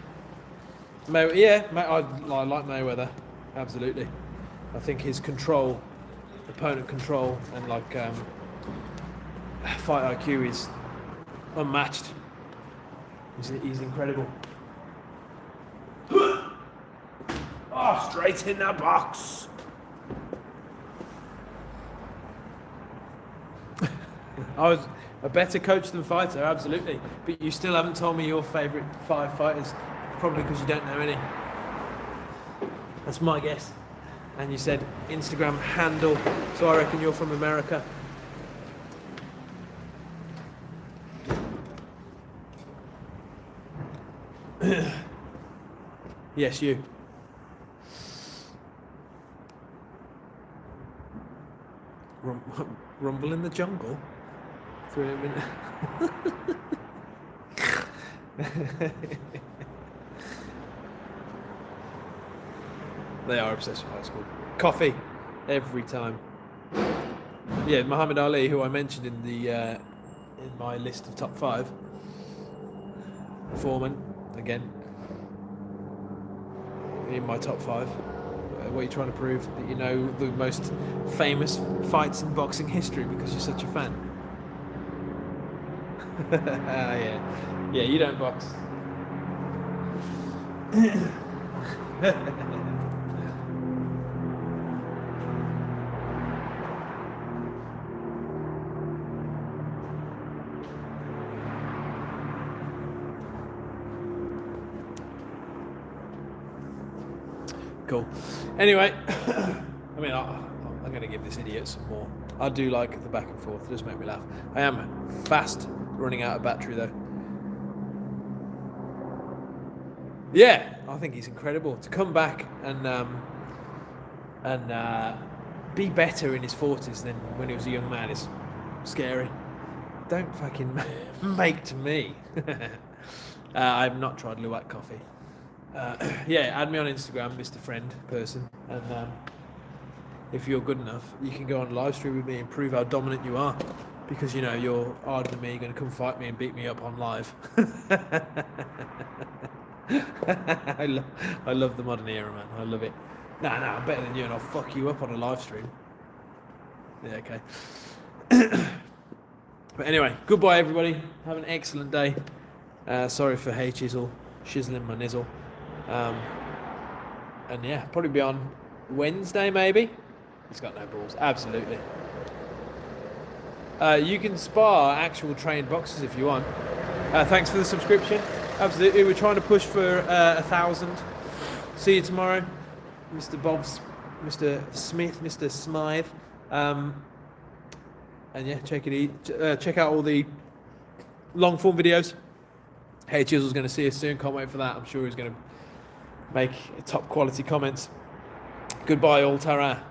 I like Mayweather, absolutely. I think his control, opponent control, and fight IQ is unmatched. He's incredible. Oh, straight in the box. I was a better coach than fighter, absolutely. But you still haven't told me your favourite 5 fighters, probably because you don't know any. That's my guess. And you said Instagram handle, so I reckon you're from America. Yes, you. Rumble in the jungle? 3 minutes. They are obsessed with high school. Coffee, every time. Yeah, Muhammad Ali, who I mentioned in my list of top 5. Foreman, again, in my top 5. What are you trying to prove? That you know the most famous fights in boxing history because you're such a fan? Yeah, you don't box. Cool. Anyway, I mean, I'm going to give this idiot some more. I do like the back and forth. It does make me laugh. I am fast running out of battery, though. Yeah, I think he's incredible. To come back and be better in his 40s than when he was a young man is scary. Don't fucking make to me. I've not tried Luwak coffee. Yeah, add me on Instagram, Mr. Friend person, and if you're good enough, you can go on live stream with me and prove how dominant you are, because you know you're harder than me. You're going to come fight me and beat me up on live. I love the modern era, man. I love it. Nah, I'm better than you, and I'll fuck you up on a live stream. Yeah, okay. But anyway, goodbye, everybody. Have an excellent day. Sorry for Hey Chisel, shizzling my nizzle. And yeah, probably be on Wednesday, maybe. He's got no balls. Absolutely. You can spar actual trained boxers if you want. Thanks for the subscription. Absolutely. We're trying to push for 1,000. See you tomorrow, Mr. Bobs, Mr. Smith, Mr. Smythe. And yeah, check out all the long form videos. Hey Chisel's going to see us soon. Can't wait for that. I'm sure he's going to make top quality comments. Goodbye, all. Tara.